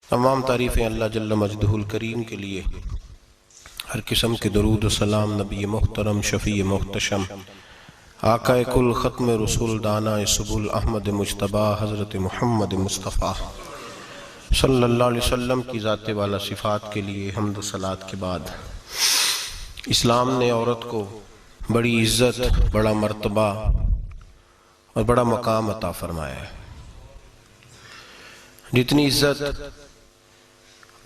तमाम तारीफ़ें अल्लाह जल्ल मजदहुल करीम के लिए। हर किस्म के दरूद व सलाम नबी मुहतरम शफ़ी मुहतशम आकाए कुल ख़त्म रसूल दाना सुबुल अहमद मुज्तबा हज़रत मुहम्मद मुस्तफ़ा सल्लल्लाहु अलैहि वसल्लम की ज़ात वाला सिफ़ात के लिए हम्द सलात के बाद इस्लाम ने औरत को बड़ी इज़्ज़त, बड़ा मर्तबा और बड़ा मकाम अता फरमाया है। जितनी इज़्ज़त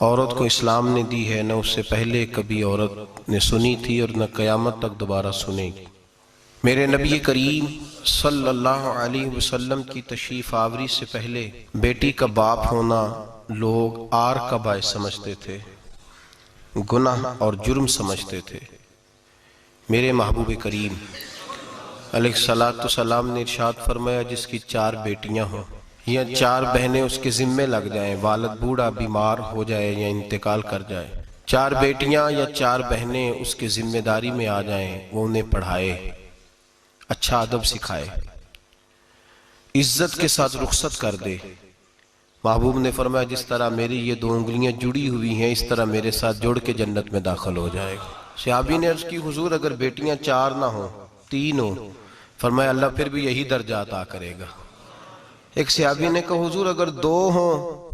औरत को इस्लाम ने दी है, न उससे पहले कभी औरत ने सुनी थी और न क़यामत तक दोबारा सुनेगी। मेरे नबी करीम सल्लल्लाहु अलैहि वसल्लम की तशरीफ़ आवरी से पहले बेटी का बाप होना लोग आर का बायस समझते थे, गुनाह और जुर्म समझते थे। मेरे महबूब करीम अलैहिस्सलातु सलाम ने इरशाद फरमाया, जिसकी 4 बेटियां हों या 4 बहनें उसके जिम्मे लग जाएं, वालिद बूढ़ा बीमार हो जाए या इंतकाल कर जाए, 4 बेटियां या 4 बहनें उसके जिम्मेदारी में आ जाएं, वो उन्हें पढ़ाए, अच्छा अदब सिखाए, इज्जत के साथ रुखसत कर दे। महबूब ने फरमाया, जिस तरह मेरी ये 2 उंगलियां जुड़ी हुई हैं, इस तरह मेरे साथ जुड़ के जन्नत में दाखिल हो जाएगा। सहाबी ने अर्ज की, हुजूर अगर बेटियां 4 ना हो 3 हो? फरमाया, अल्लाह फिर भी यही दर्जा अता करेगा। एक सहाबी ने कहा, हुजूर अगर 2 हो?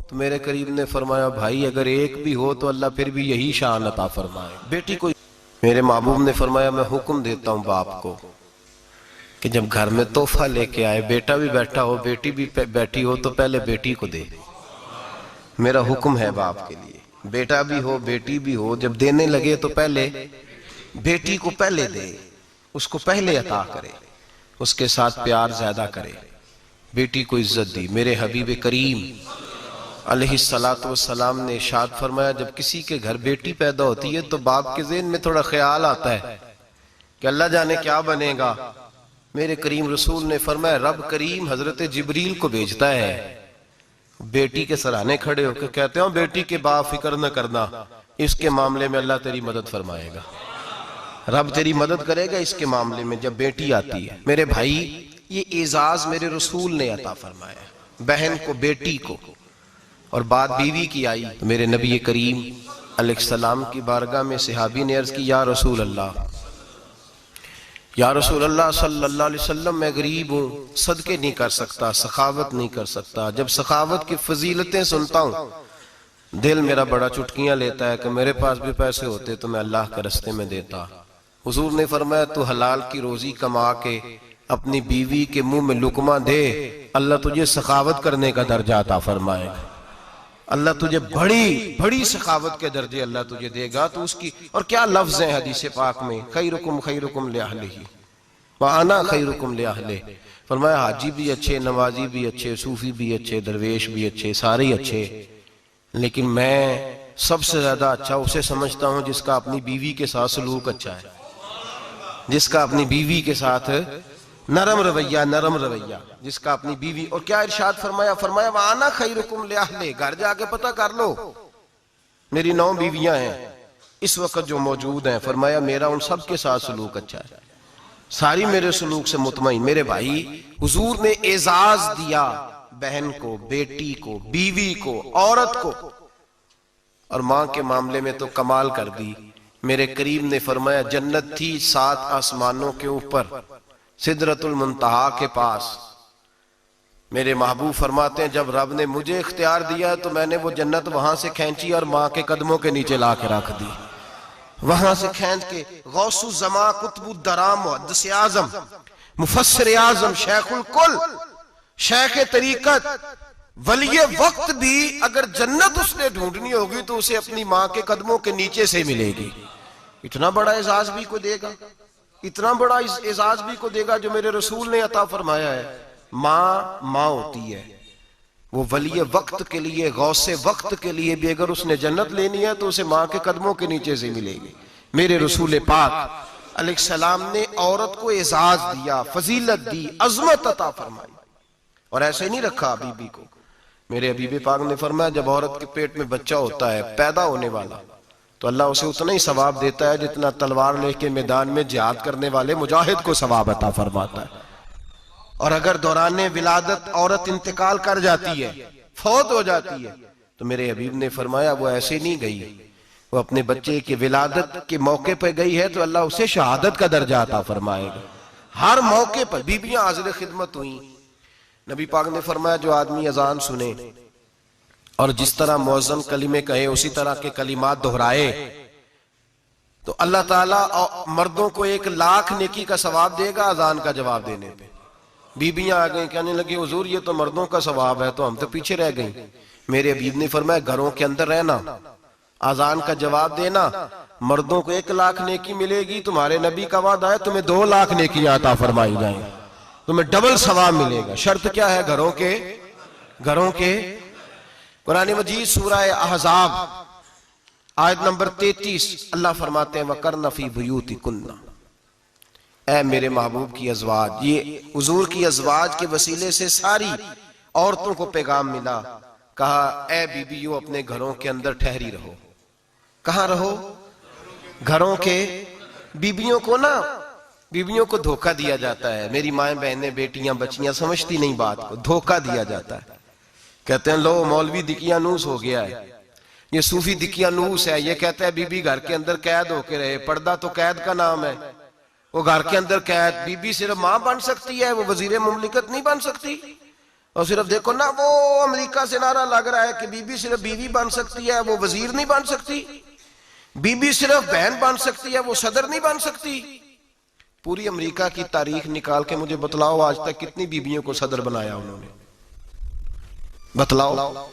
तो मेरे करीब ने फरमाया, भाई अगर 1 भी हो तो अल्लाह फिर भी यही शान अता फरमाए बेटी को। मेरे महबूब ने फरमाया, मैं हुक्म देता हूँ बाप को कि जब घर में तोहफा लेके आए, बेटा भी बैठा हो बेटी भी बैठी हो, तो पहले बेटी को दे। मेरा हुक्म है बाप के लिए, बेटा भी हो बेटी भी हो, जब देने लगे तो पहले बेटी को पहले दे, उसको पहले अता करे, उसके साथ प्यार ज्यादा करे, बेटी को इज्जत दी। मेरे हबीब करीम अलैहिस्सलातु वस्सलाम ने इरशाद फरमाया, जब किसी के घर बेटी पैदा होती है तो बाप के ज़हन में थोड़ा ख्याल आता है कि अल्लाह जाने क्या बनेगा। मेरे करीम रसूल ने फरमाया, रब करीम हजरत जिब्रील को भेजता है, बेटी के सराहने खड़े होकर कहते हो, बेटी के बाप फिक्र न करना, इसके मामले में अल्लाह तेरी मदद फरमाएगा, रब तेरी मदद करेगा इसके मामले में जब बेटी आती है। मेरे भाई, ये एजाज मेरे रसूल ने अता फरमाया, बहन को बेटी को, और बात बीवी की आई तो मेरे नबी करीम अलैहिस्सलाम की बारगाह में सहाबी ने अर्ज की, या रसूल अल्लाह, या रसूल अल्लाह सल्लल्लाहु अलैहि वसल्लम, मैं गरीब हूँ, सदके नहीं कर सकता, सखावत नहीं कर सकता। जब सखावत की फजीलतें सुनता हूँ दिल मेरा बड़ा चुटकियां लेता है कि मेरे पास भी पैसे होते तो मैं अल्लाह के रास्ते में देता। हुजूर ने फरमाया, तू हलाल की रोजी कमा के अपनी बीवी के मुंह में लुकमा दे, अल्लाह तुझे सखावत करने का दर्जा अता फरमाएगा, अल्लाह तुझे बड़ी बड़ी सखावत के दर्जे अल्लाह तुझे देगा। तो उसकी, और क्या लफ्ज है हदीस पाक में, खैरुकुम खैरुकुम लिअहलिही व अना खैरुकुम लिअहलिही। फरमाया, हाजी भी अच्छे, नमाजी भी अच्छे, सूफी भी अच्छे, दरवेश भी अच्छे, सारे ही अच्छे, लेकिन मैं सबसे ज्यादा अच्छा उसे समझता हूं जिसका अपनी बीवी के साथ सलूक अच्छा है, जिसका अपनी बीवी के साथ नरम रवैया, जिसका अपनी बीवी। और क्या इरशाद फरमाया, फरमाया, वाना खैरुकुम लिअहलिही, घर जाके पता कर लो, मेरी 9 बीवियां हैं इस वक्त जो मौजूद हैं, फरमाया मेरा उन सब के साथ सलूक अच्छा है, सारी मेरे सलूक से मुतमईन। मेरे भाई, हुजूर ने एजाज दिया बहन को, बेटी को, बीवी को, औरत को, और मां के मामले में तो कमाल कर दी। मेरे करीम ने फरमाया, जन्नत थी 7 आसमानों के ऊपर, सिदरतुल मुंतहा के पास। मेरे महबूब फरमाते हैं, जब रब ने मुझे इख्तियार दिया तो मैंने वो जन्नत वहां से खींची और मां के कदमों के नीचे ला के रख दी। वहां से खींच के गौसु जमा, कुतुबुद्दरा, मुहद्दिस आजम, मुफस्सिर आजम, शेखुल कुल, शेख तरीकत, वली वक्त भी अगर जन्नत उसने ढूंढनी होगी तो उसे अपनी मां के कदमों के नीचे से मिलेगी। इतना बड़ा एजाज भी को देगा, इतना बड़ा एजाज भी को देगा जो मेरे रसूल ने अता फरमाया है। मां होती है, वो वली वक्त के लिए, गौसे वक्त के लिए भी अगर उसने जन्नत लेनी है तो उसे मां के कदमों के नीचे से मिलेगी। मेरे रसूल पाक अलैहिस्सलाम ने औरत को एजाज दिया, फजीलत दी, अजमत अता फरमाई, और ऐसे नहीं रखा बीबी को। मेरे हबीब पाक ने फरमाया, जब औरत के पेट में बच्चा होता है पैदा होने वाला, तो अल्लाह उसे उतना ही सवाब देता है जितना तलवार लेके मैदान में जिहाद करने वाले मुजाहिद को सवाब अता फरमाता है। और अगर दौरान विलादत औरत इंतकाल कर जाती है, फौत हो जाती है, तो मेरे हबीब ने फरमाया वो ऐसे नहीं गई, वो अपने बच्चे के विलादत के मौके पर गई है तो अल्लाह उसे शहादत का दर्जा अता फरमाएगा। हर मौके पर बीबियां हाजिर खिदमत हुई। नबी पाक ने फरमाया जो आदमी अजान सुने और जिस तरह मुअज्जिन कलिमे कहे उसी तरह के कलिमात दोहराए तो अल्लाह ताला मर्दों को 1,00,000 नेकी का सवाब देगा अजान का जवाब देने पे। बीबियां आ गई, कहने लगी हुजूर ये तो मर्दों का सवाब है, तो हम तो पीछे रह गई। मेरे हबीब ने फरमाया घरों के अंदर रहना, अजान का जवाब देना, मर्दों को 1,00,000 नेकी मिलेगी, तुम्हारे नबी का वादा है तुम्हें 2,00,000 नेकी अता फरमाई जाएंगी, तुम्हें डबल सवाब मिलेगा। शर्त क्या है? घरों के कुरान मजीद सूरह अहज़ाब आयत नंबर 33 अल्लाह फरमाते हैं वकरना फी बुयूतिकुन्ना, ऐ मेरे महबूब की अज़वाज, ये हुजूर की अज़वाज के वसीले से सारी औरतों को पैगाम मिला। कहा ऐ बीबियों अपने घरों के अंदर ठहरी रहो। कहां रहो? घरों के। बीबियों को धोखा दिया जाता है। मेरी माएँ बहनें बेटियां बच्चियां समझती नहीं बात को, धोखा दिया जाता है। कहते हैं लो मौलवी दिकियानूस हो गया है, ये सूफी दिकियानूस है, ये कहता है बीबी घर के अंदर कैद होके रहे। पर्दा तो कैद का नाम है, वो घर के अंदर कैद। बीबी सिर्फ मां बन सकती है, वो वजीर मुमलिकत नहीं बन सकती। और सिर्फ देखो ना वो अमेरिका से नारा लग रहा है कि बीबी सिर्फ बीवी बन सकती है, वो वजीर नहीं बन सकती। बीबी सिर्फ बहन बन सकती है, वो सदर नहीं बन सकती। पूरी अमेरिका की तारीख निकाल के मुझे बतलाओ आज तक कितनी बीबियों को सदर बनाया उन्होंने, बतलाओ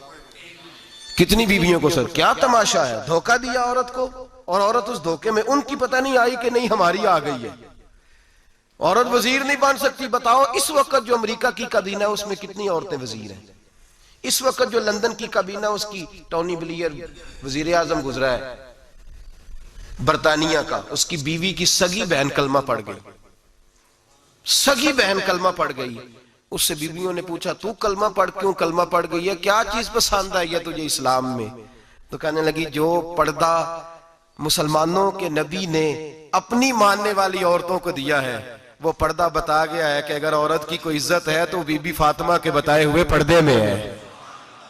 कितनी बीबियों को सदर। क्या तमाशा है, धोखा दिया औरत को, और औरत उस धोखे में उनकी पता नहीं आई कि नहीं हमारी आ गई है। औरत वजीर नहीं बन सकती। बताओ इस वक्त जो अमेरिका की काबीना है उसमें कितनी औरतें वजीर हैं? इस वक्त जो लंदन की काबीना उसकी टोनी ब्लेयर वजीर आजम गुजरा है बरतानिया का, उसकी बीवी की सगी बहन कलमा पड़ गई। सगी बहन कलमा पड़ गई। उससे बीवियों ने पूछा तू कलमा पढ़ क्यों कलमा पड़ गई है, क्या चीज पसंद आई है तुझे इस्लाम में? तो कहने लगी जो पर्दा मुसलमानों के नबी ने अपनी मानने वाली औरतों को दिया है वो पर्दा बता गया है कि अगर औरत की कोई इज्जत है तो बीबी फातिमा के बताए हुए पर्दे में है।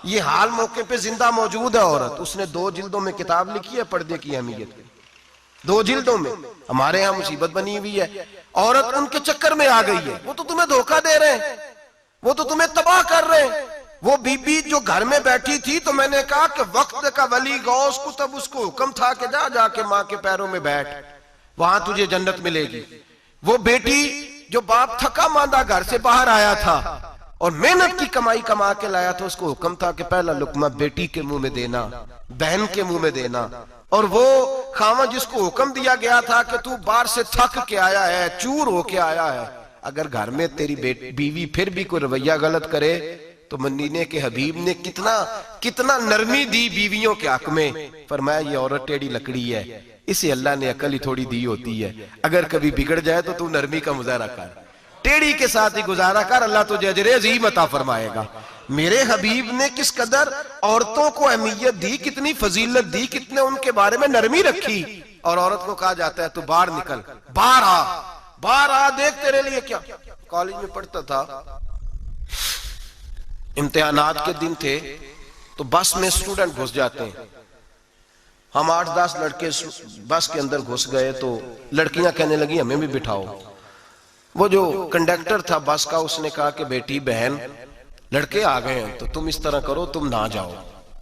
ये हाल मौके पे जिंदा मौजूद है औरत। उसने 2 जिल्दों में किताब लिखी है पर्दे की अहमियत, 2 जिल्दों में। हमारे यहाँ मुसीबत बनी हुई है, औरत उनके चक्कर में आ गई है। वो तो तुम्हें धोखा दे रहे हैं, वो तो तुम्हें तबाह कर रहे हैं। वो बीबी जो घर में बैठी थी तो मैंने कहा कि वक्त का वली गौस को तब उसको हुक्म था कि जा जाके माँ के पैरों में बैठ, वहां तुझे जन्नत मिलेगी। वो बेटी जो बाप थका मांदा घर से बाहर आया था और मेहनत की कमाई कमा के लाया था, उसको हुक्म था कि पहला लुकमा बेटी के मुंह में देना, बहन के मुंह में देना। और वो खामा जिसको हुक्म दिया गया था कि तू बाहर से थक के आया है, चूर होके आया है, अगर घर में तेरी बीवी फिर भी कोई रवैया गलत करे तो मदीने के हबीब ने कितना नरमी दी बीवियों के हक में। फरमाया ये औरत टेढ़ी लकड़ी है, इसे अल्लाह ने अकल ही थोड़ी दी होती है, अगर कभी बिगड़ जाए तो तू नरमी का मुजाहरा कर, टेढ़ी के साथ ही गुजारा कर, अल्लाह तुझे अजर अज़ीम अता फरमाएगा। मेरे हबीब ने किस कदर औरतों को अहमियत दी, कितनी फजीलत दी, कितने उनके बारे में नरमी रखी। और औरत को कहा जाता है तू बाहर निकल, बाहर आ, देख तेरे लिए क्या। कॉलेज में पढ़ता था, इम्तिहानात के दिन थे तो बस में स्टूडेंट घुस जाते हैं। हम 8-10 लड़के बस के अंदर घुस गए तो लड़कियां कहने लगी हमें भी बिठाओ। वो जो कंडक्टर था बस का उसने कहा कि बेटी बहन लड़के आ गए हैं तो तुम इस तरह करो, तुम ना जाओ,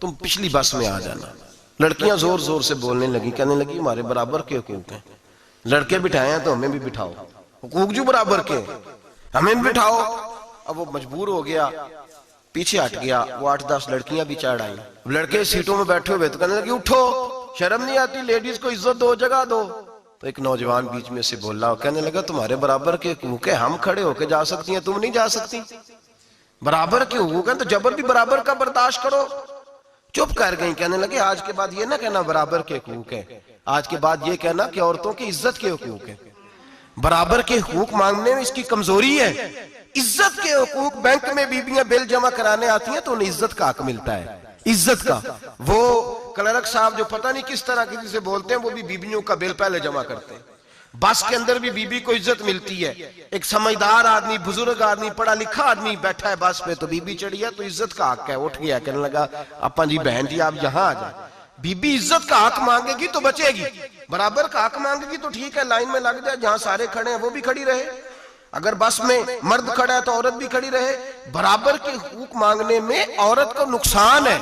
तुम पिछली बस में आ जाना। लड़कियां जोर जोर से बोलने लगी, कहने लगी हमारे बराबर के हुकूक हैं, लड़के बिठाए हैं तो हमें भी बिठाओ, हुकूक जो बराबर के हमें भी बिठाओ। अब वो मजबूर हो गया, पीछे हट गया। वो 8-10 लड़कियां भी चढ़ आई। लड़के सीटों में बैठे हुए तो कहने लगे उठो, शर्म नहीं आती, लेडीज को इज्जत दो, जगह दो। तो एक नौजवान बीच में से बोला, कहने लगा तुम्हारे बराबर के हुकूक है, हम खड़े होके जा सकती हैं, तुम नहीं जा सकती। बराबर के हुकूक है तो जबर भी बराबर का बर्दाश्त करो। चुप कर गई। कहने लगे आज के बाद ये ना कहना बराबर के हुकूक है, आज के बाद ये कहना कि औरतों की इज्जत के हुकूक है। बराबर के हुकूक मांगने में इसकी कमजोरी है। इज्जत के हुकूक, बैंक में बीबियां बिल जमा कराने आती हैं तो उन्हें इज्जत का हक मिलता है, इज्जत का। वो क्लर्क साहब जो पता नहीं किस तरह किसी से बोलते हैं वो भी बीबियों का बिल पहले जमा करते हैं। बस के अंदर भी बीबी को इज्जत मिलती है। एक समझदार आदमी, बुजुर्ग आदमी, पढ़ा लिखा आदमी बैठा है बस पे, तो बीबी चढ़ी है तो इज्जत का हक है। उठ गया, कहने लगा अपा जी बहन जी आप यहाँ आ जाए। बीबी इज्जत का हक मांगेगी तो बचेगी, बराबर का हक मांगेगी तो ठीक है, लाइन में लग जाए, जहां सारे खड़े हैं वो भी खड़ी रहे। अगर बस में मर्द खड़ा है तो औरत भी खड़ी रहे। बराबर के हुकूक मांगने में औरत को नुकसान है,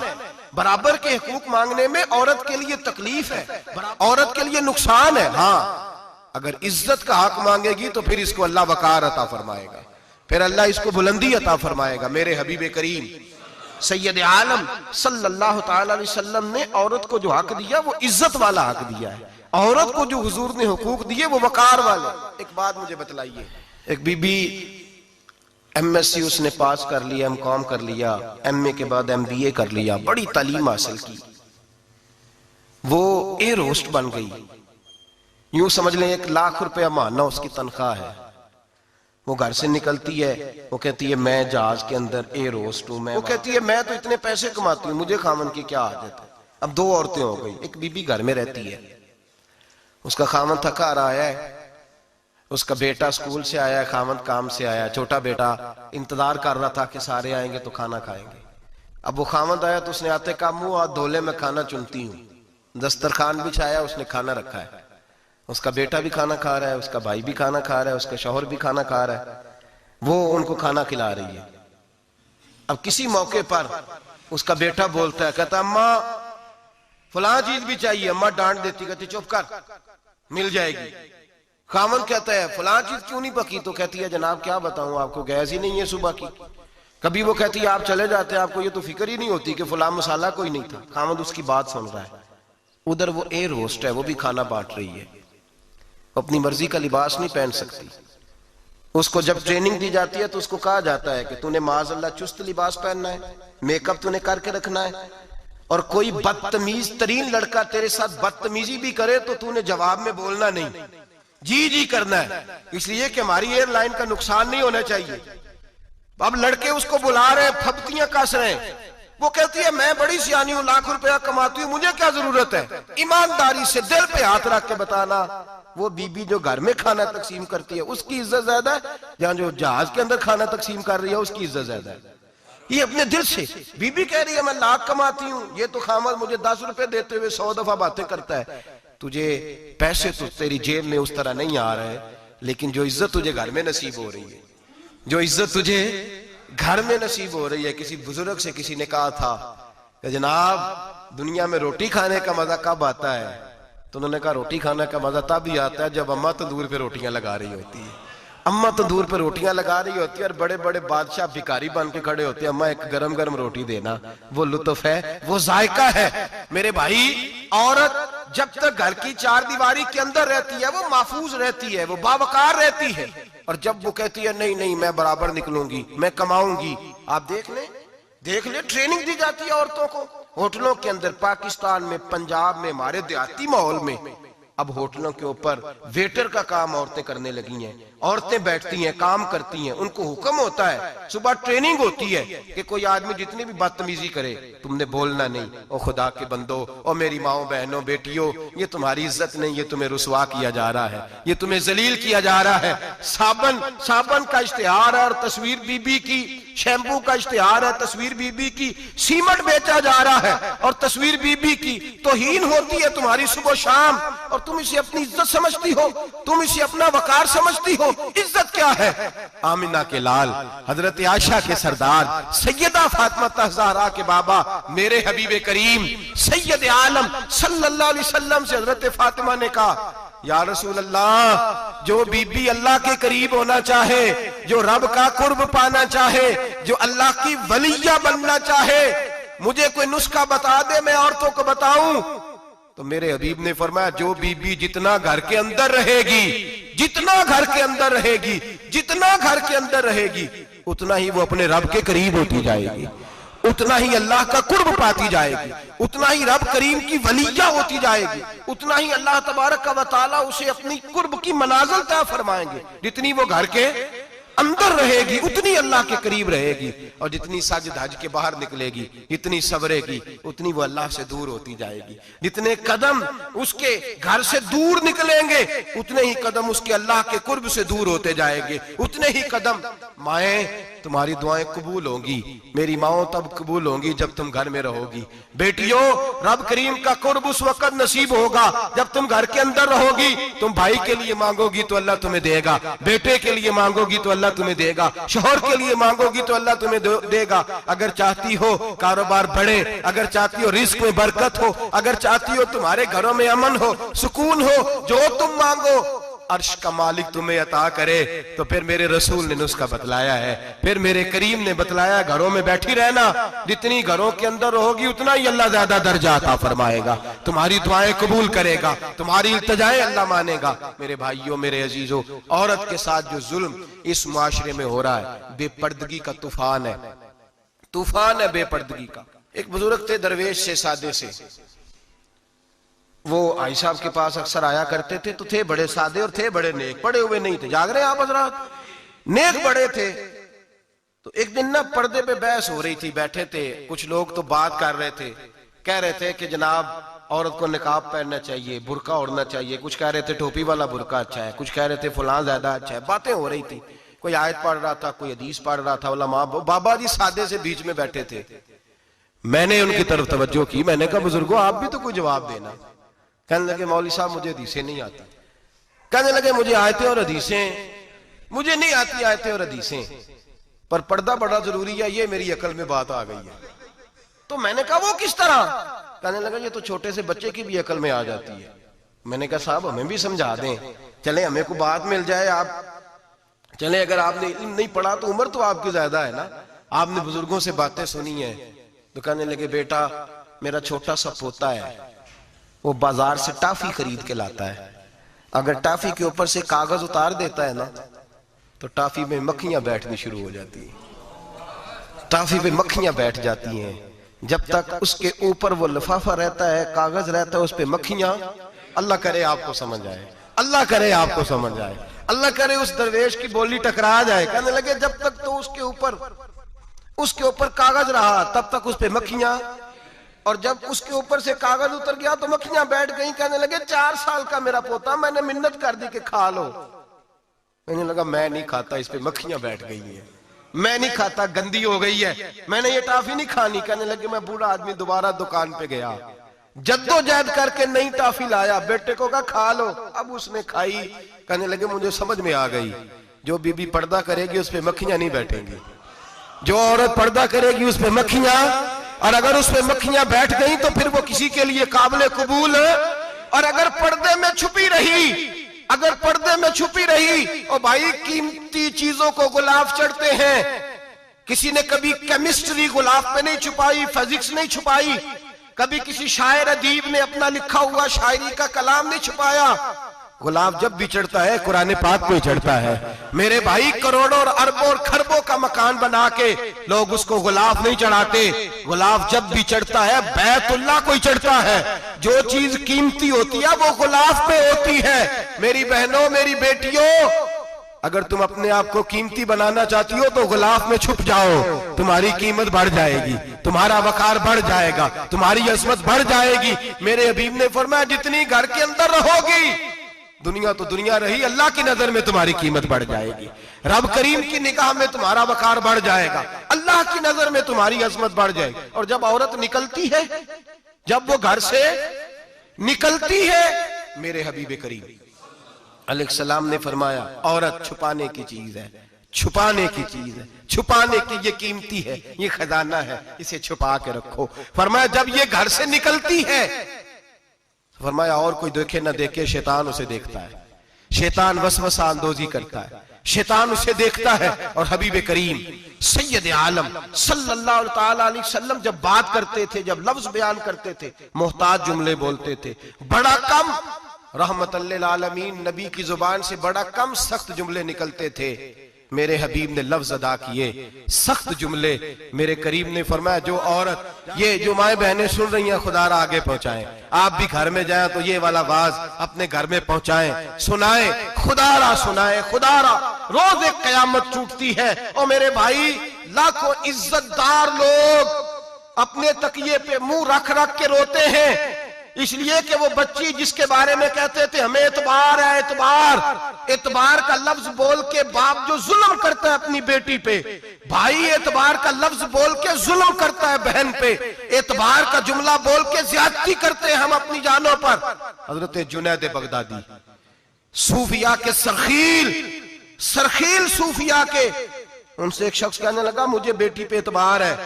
बराबर के हुकूक मांगने में औरत के लिए तकलीफ है, औरत के लिए नुकसान है। हाँ, अगर इज्जत का हक मांगेगी तो फिर इसको अल्लाह वकार अता फरमाएगा, फिर अल्लाह इसको बुलंदी अता फरमाएगा। मेरे हबीब करीम सैयद आलम सल्लल्लाहु ताला अलैहि वसल्लम ने औरत को जो हक दिया वो इज्जत वाला हक दिया है। औरत को जो हुजूर ने हुकूक दिए वो वकार वाले। एक बात मुझे बतलाइए, एक बीबी एमएससी उसने पास कर लिया, एमकॉम कर लिया, एमए के बाद एमबीए कर लिया, बड़ी तालीम हासिल की, वो एयर होस्ट बन गई। यूं समझ लें 1 लाख रुपया महीना उसकी तनख्वाह है। वो घर से निकलती है, वो कहती है मैं जहाज के अंदर एयर होस्ट हूं। वो कहती है मैं तो इतने पैसे कमाती हूं, मुझे खामन की क्या आदत है। अब 2 औरतें हो गई, एक बीबी घर में रहती है, उसका खामन थका रहा है, उसका बेटा स्कूल से आया, खामन काम से आया, छोटा बेटा इंतजार कर रहा था कि सारे आएंगे तो खाना खाएंगे। अब वो खामन आया तो उसने आते का मुंह हाथ धोले में खाना चुनती हूँ, दस्तरखान बिछाया, उसने खाना रखा है, उसका बेटा भी खाना खा रहा है, उसका भाई भी खाना खा रहा है, उसका शौहर भी खाना खा रहा है, वो उनको खाना खिला रही है। अब किसी मौके पर उसका बेटा बोलता है, कहता अम्मा फलां चीज भी चाहिए। अम्मा डांट देती, कहती चुप कर मिल जाएगी। खामन कहता है फलां चीज क्यों नहीं पकी, तो कहती है जनाब क्या बताऊं आपको, गैस ही नहीं है सुबह की। कभी वो कहती है आप चले जाते हैं, आपको ये तो फिक्र ही नहीं होती कि फलां मसाला कोई नहीं था। खामन उसकी बात सुन रहा है। उधर वो एयर होस्ट है, वो भी खाना बांट रही है, अपनी मर्जी का लिबास नहीं पहन सकती। उसको जब ट्रेनिंग दी जाती है तो उसको कहा जाता है कि तूने माज़अल्लाह चुस्त लिबास पहनना है, मेकअप तूने करके रखना है, और कोई बदतमीज तरीन लड़का तेरे साथ बदतमीजी भी करे तो तूने जवाब में बोलना नहीं, जी जी करना है, इसलिए कि हमारी एयरलाइन का नुकसान नहीं होना चाहिए। अब लड़के उसको बुला रहे, फब्तियां कस रहे हैं, वो कहती है मैं बड़ी सियानी हूं, लाख रुपया कमाती हूं, मुझे क्या जरूरत है। ईमानदारी से दिल पे हाथ रख के बताना, वो बीबी जो घर में खाना तकसीम करती है उसकी इज्जत ज्यादा है, जहां जो जहाज के अंदर खाना तकसीम कर रही है उसकी इज्जत ज्यादा है। ये अपने दिल से बीबी कह रही है मैं लाख कमाती हूं, ये तो खामद मुझे 10 रुपए देते हुए 100 दफा बातें करता है। तुझे पैसे तो तेरी जेब में उस तरह नहीं आ रहे, लेकिन जो इज्जत तुझे घर में नसीब हो रही है, जो इज्जत तुझे घर में नसीब हो रही है। किसी बुजुर्ग से किसी ने कहा था कि जनाब दुनिया में रोटी खाने का मजा कब आता है, तो उन्होंने कहा रोटी खाने का मजा तब ही आता है जब अम्मा तंदूर पे रोटियां लगा रही होती है। अम्मा तंदूर पे रोटियां लगा रही होती है और बड़े बड़े बादशाह भिखारी बन के खड़े होते हैं, अम्मा एक गरम गरम रोटी देना, वो लुत्फ है, वो जायका है। मेरे भाई, औरत जब तक घर की 4 दीवारी के अंदर रहती है वो महफूज रहती है, वो बावकार रहती है, और जब वो कहती है नहीं नहीं मैं बराबर निकलूंगी, मैं कमाऊंगी, आप देख ले ट्रेनिंग दी जाती है औरतों को होटलों के अंदर। पाकिस्तान में, पंजाब में, हमारे देहाती माहौल में अब होटलों के ऊपर वेटर का काम औरतें करने लगी हैं। औरतें बैठती हैं, काम करती हैं, उनको हुक्म होता है, सुबह ट्रेनिंग होती है कि कोई आदमी जितनी भी बदतमीजी करे तुमने बोलना नहीं। ओ खुदा के बंदो, ओ मेरी माओ बहनों बेटियों, ये तुम्हारी इज्जत नहीं, ये तुम्हें रुसवा किया जा रहा है, ये तुम्हें जलील किया जा रहा है। साबन का इश्तिहार है और तस्वीर बीबी की, शैम्पू का इश्तिहार है, तस्वीर बीबी की, सीमेंट बेचा जा रहा है और तस्वीर बीबी की। तौहीन होती है तुम्हारी सुबह शाम, और तुम इसे अपनी इज्जत समझती हो, तुम इसे अपना वकार समझती हो। इज्जत क्या है? आमिना के लाल, हजरत आयशा के सरदार, सैयदा फातिमा ज़हरा के बाबा, मेरे हबीब करीम सैयद आलम सल्लल्लाहु अलैहि वसल्लम से हजरत फातिमा ने कहा या रसूल अल्लाह, जो बीबी अल्लाह के करीब होना चाहे, जो रब का कुर्ब पाना चाहे, जो अल्लाह की वलिया बनना चाहे, मुझे कोई नुस्खा बता दे, मैं औरतों को बताऊं। तो मेरे हबीब ने फरमाया जो बीबी जितना घर के अंदर रहेगी, जितना घर के अंदर रहेगी, जितना घर के अंदर रहेगी, उतना ही वो अपने रब के करीब होती जाएगी, उतना ही अल्लाह का कुर्ब पाती जाएगी, उतना ही रब करीम की वलिया होती जाएगी, उतना ही अल्लाह तबारक व तआला उसे अपनी कुर्ब की मनाजिल तय फरमाएंगे जितनी वो घर के अंदर रहेगी उतनी अल्लाह के करीब रहेगी, और जितनी सज धज के बाहर निकलेगी, जितनी सबरेगी, उतनी वो अल्लाह से दूर होती जाएगी। जितने कदम उसके घर से दूर निकलेंगे, उतने ही कदम उसके अल्लाह के कुर्ब से दूर होते जाएंगे। उतने ही कदम, माएं तुम्हारी दुआएं कबूल होंगी, मेरी माओ तब कबूल होंगी जब तुम घर में रहोगी। बेटियों, रब करीम का कुर्ब उस वक्त नसीब होगा जब तुम घर के अंदर रहोगी। तुम भाई के लिए मांगोगी तो अल्लाह तुम्हें देगा, बेटे के लिए मांगोगी तो अल्लाह तुम्हें देगा, शोहर के लिए मांगोगी तो अल्लाह तुम्हें देगा। अगर चाहती हो कारोबार बढ़े, अगर चाहती हो रिस्क में बरकत हो, अगर चाहती हो तुम्हारे घरों में अमन हो, सुकून हो, जो तुम मांगो अर्श का मालिक तुम्हें अता करे, तो फिर मेरे रसूल ने नुस्खा बतलाया है, फिर मेरे करीम ने बतलाया, घरों में बैठी रहना। जितनी घरों के अंदर रहोगी उतना ही अल्लाह ज्यादा दर्जा अता फरमाएगा, तुम्हारी दुआएं कबूल करेगा, तुम्हारी इल्तिजाएं अल्लाह मानेगा। मेरे भाइयों, मेरे अजीजों, औरत के साथ जो जुल्म इस मुआशरे में हो रहा है, बेपर्दगी का तूफान है, तूफान है बेपर्दगी का। एक बुजुर्ग थे दरवेश से, सादे से, वो आई साहब के पास अक्सर आया करते थे, तो थे बड़े सादे और थे बड़े नेक, पढ़े हुए नहीं थे, जाग रहे हैं आप हजरात, नेक बड़े थे। तो एक दिन ना पर्दे पे बहस हो रही थी, बैठे थे कुछ लोग, तो बात कर रहे थे, कह रहे थे कि जनाब औरत को निकाब पहनना चाहिए, बुर्का ओढ़ना चाहिए, कुछ कह रहे थे टोपी वाला बुर्का अच्छा है, कुछ कह रहे थे फलां ज्यादा अच्छा है। बातें हो रही थी, कोई आयत पढ़ रहा था, कोई हदीस पढ़ रहा था, उलमा बाबा जी सादे से बीच में बैठे थे। मैंने उनकी तरफ तवज्जो की, मैंने कहा बुजुर्गो आप भी तो कोई जवाब देना। कहने लगे मौलवी साहब मुझे हदीसें नहीं आती। कहने लगे मुझे आयतें और हदीसें, मुझे नहीं आती आयतें और हदीसें, पर पर्दा बड़ा जरूरी है, ये मेरी अकल में बात आ गई है। तो मैंने कहा वो किस तरह? कहने लगा ये तो छोटे से बच्चे की भी अकल में आ जाती है। मैंने कहा साहब हमें भी समझा दें, चले हमें को बात मिल जाए, आप चले, अगर आपने इल्म नहीं पढ़ा तो उम्र तो आपकी ज्यादा है ना, आपने बुजुर्गों से बातें सुनी है। तो कहने लगे बेटा मेरा छोटा सा पोता है, वो बाजार से टाफी खरीद के लाता है, अगर टाफी के ऊपर से कागज उतार देता है ना, तो टाफी में मक्खियां बैठनी शुरू हो जाती है, टाफी पे मक्खियां बैठ जाती हैं। जब तक उसके ऊपर वो लिफाफा रहता है, कागज रहता है, उस पे मक्खियां, अल्लाह करे आपको समझ आए, अल्लाह करे आपको समझ आए, अल्लाह करे उस दरवेश की बोली टकरा जाए। कहने लगे जब तक तो उसके ऊपर कागज रहा तब तक उस पे मक्खियां, और जब उसके ऊपर से कागज उतर गया तो मक्खियां बैठ गई। कहने लगे 4 साल का मेरा पोता, मैंने मिन्नत कर दी कि खा लो। मैंने लगा मैं नहीं खाता, इस पे मक्खियां बैठ गई है, मैं नहीं खाता, गंदी हो गई है, मैंने ये टाफी नहीं खानी। कहने लगे मैं बूढ़ा आदमी दोबारा दुकान पे गया, जद्दोजहद करके नई टाफी लाया, बेटे को कहा खा लो, अब उसने खाई। कहने लगे मुझे समझ में आ गई, जो बीबी पर्दा करेगी उस पे मक्खियां नहीं बैठेंगी, जो औरत पर्दा करेगी उस पे मक्खियां, और अगर उस पे मक्खियां बैठ गई तो फिर वो किसी के लिए काबिल कबूल है। और अगर पर्दे में छुपी रही, अगर पर्दे में छुपी रही, और भाई कीमती चीजों को गुलाब चढ़ते हैं, किसी ने कभी केमिस्ट्री गुलाब पे नहीं छुपाई, फिजिक्स नहीं छुपाई, कभी किसी शायर अदीब ने अपना लिखा हुआ शायरी का कलाम नहीं छुपाया। गुलाब जब भी चढ़ता है कुरान पाक पे चढ़ता है। मेरे भाई करोड़ों और अरबों और खरबों का मकान बना के लोग उसको गुलाब नहीं चढ़ाते, गुलाब जब भी चढ़ता है बैतुल्लाह को ही चढ़ता है। जो चीज कीमती होती है वो गुलाब पे होती है। मेरी बहनों, मेरी बेटियों, अगर तुम अपने आप को कीमती बनाना चाहती हो तो गुलाब में छुप जाओ, तुम्हारी कीमत बढ़ जाएगी, तुम्हारा वकार बढ़ जाएगा, तुम्हारी अजमत बढ़ जाएगी। मेरे हबीब ने फरमाया जितनी घर के अंदर रहोगी, दुनिया तो दुनिया रही, अल्लाह की नजर में तुम्हारी कीमत बढ़ जाएगी, रब करीम की निगाह में तुम्हारा वकार बढ़ जाएगा, अल्लाह की नजर में तुम्हारी अजमत बढ़ जाएगी। और जब औरत निकलती है, जब वो घर से निकलती है, मेरे हबीब करीम अलैहिस्सलाम ने फरमाया औरत छुपाने की चीज है, छुपाने की चीज है, छुपाने की, ये कीमती है, ये खजाना है, इसे छुपा के रखो। फरमाया जब ये घर से निकलती है, फरमाया और कोई देखे ना देखे, शैतान उसे देखता है, शैतान वसवसा अंदोजी करता है, शैतान उसे देखता है। और हबीब करीम सैयद आलम सल्लल्लाहु ताला अलैहि वसल्लम जब बात करते थे, जब लफ्ज बयान करते थे, मोहताज जुमले बोलते थे, बड़ा कम, रहमतल लिल आलमीन नबी की जुबान से बड़ा कम सख्त जुमले निकलते थे। मेरे हबीब ने लफ्ज अदा किए, सख्त जुमले। मेरे करीम ने फरमाया जो औरत, ये जो माए बहनें सुन रही हैं, खुदारा आगे पहुंचाएं, आप भी घर में जाएं तो ये वाला वाज अपने घर में पहुंचाएं, सुनाएं, खुदारा सुनाएं, खुदारा रोज एक कयामत टूटती है। और मेरे भाई, लाखों इज्जतदार लोग अपने तकिए पे मुंह रख रख के रोते हैं, इसलिए कि वो बच्ची जिसके बारे में कहते थे हमें एतबार है, एतबार का लफ्ज बोल के बाप जो जुल्म करता है अपनी बेटी पे, भाई एतबार का लफ्ज बोल के जुल्म करता है बहन पे, एतबार का जुमला बोल के ज्यादती करते हैं हम अपनी जानों पर। हजरत जुनैद बगदादी, सूफिया के सरखील सूफिया के, उनसे एक शख्स कहने लगा मुझे बेटी पे एतबार है,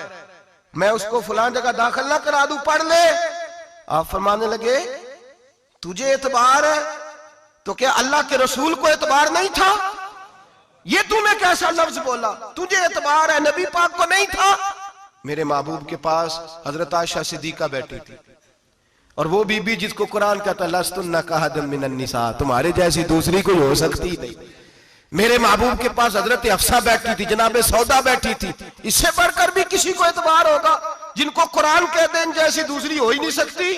मैं उसको फलां जगह दाखिल ना करा दूं, पढ़ ले। आप फरमाने लगे तुझे एतबार है तो क्या अल्लाह के रसूल को एतबार नहीं था? ये तूने कैसा लफ्ज बोला, तुझे एतबार है, नबी पाक को नहीं था? मेरे महबूब के पास हजरत आयशा सिद्दीका बैठी थी, और वो बीबी जिसको कुरान कहता लस्तुन्ना कहदम मिनन निसा, तुम्हारे जैसी दूसरी कोई हो सकती नहीं। मेरे महबूब के पास हजरत अफसा बैठी थी, जनाबे सौदा बैठी थी, इससे बढ़कर भी किसी को एतबार होगा जिनको कुरान कहते हैं जैसी दूसरी हो ही नहीं सकती।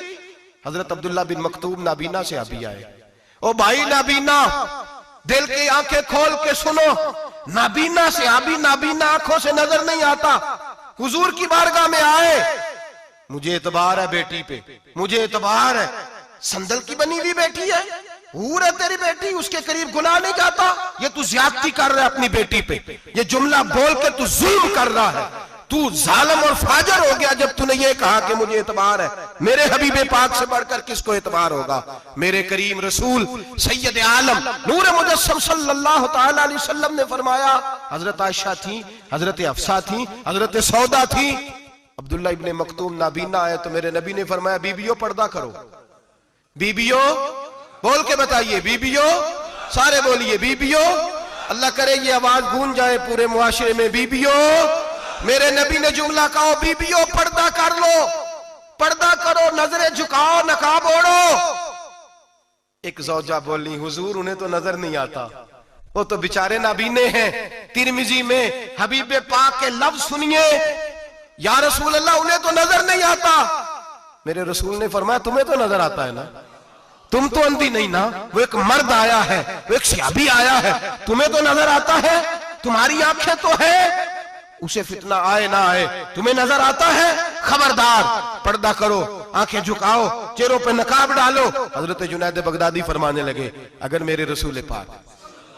हजरत अब्दुल्ला बिन मक्तूम नाबीना से अभी आए, ओ भाई नाबीना, दिल की आंखें खोल के सुनो, नाबीना से अभी, नाबीना आंखों से नजर नहीं आता, हुजूर की बारगाह में आए, मुझे एतबार है बेटी पे, मुझे एतबार है, संदल की बनी हुई बेटी है, हूर है तेरी बेटी, उसके करीब गुनाह नहीं जाता, ये तू ज्यादती कर रहा है अपनी बेटी पे, ये जुमला बोल के तू जुल्म कर रहा है, तू जालिम और फाजर हो गया जब तूने ये कहा कि मुझे एतबार है। मेरे हबीबे पाक से बढ़कर किसको एतबार होगा? मेरे करीम रसूल सैयद आलम नूर मुजस्सम सल्लल्लाहु तआला अलैहि वसल्लम ने फरमाया, हजरत आयशा थी, हजरत अफसा थी, हजरत सौदा थी, अब्दुल्ला इब्ने मक्तूम नाबीना आए तो मेरे नबी ने फरमाया बीबियों पर्दा करो, बीबियों बोल के बताइए, बीबियों, सारे बोलिए बीबियों, अल्लाह करे ये आवाज गूंज जाए पूरे मुआशरे में, बीबियों। मेरे नबी ने जुमला कहा बीबियों पर्दा कर लो, पर्दा करो, नजरें झुकाओ, नकाब ओढ़ो। एक ज़ौजा बोली हुजूर उन्हें तो नजर नहीं आता, वो तो बेचारे नाबीने हैं। तिरमिजी में हबीबे पाक के लफ्ज सुनिए, या रसूल अल्लाह उन्हें तो नजर नहीं आता। मेरे रसूल ने फरमाया तुम्हें तो नजर आता है ना, तुम तो अंधी नहीं ना, वो एक मर्द आया है, वो एक सहाबी आया है, तुम्हें तो नजर आता है, तुम्हारी आंखें तो है, उसे फितना आए ना आए तुम्हें नजर आता है, खबरदार पर्दा करो, आंखें झुकाओ, चेहरों पे नकाब डालो। हजरत जुनैद बगदादी फरमाने लगे अगर मेरे रसूल पाक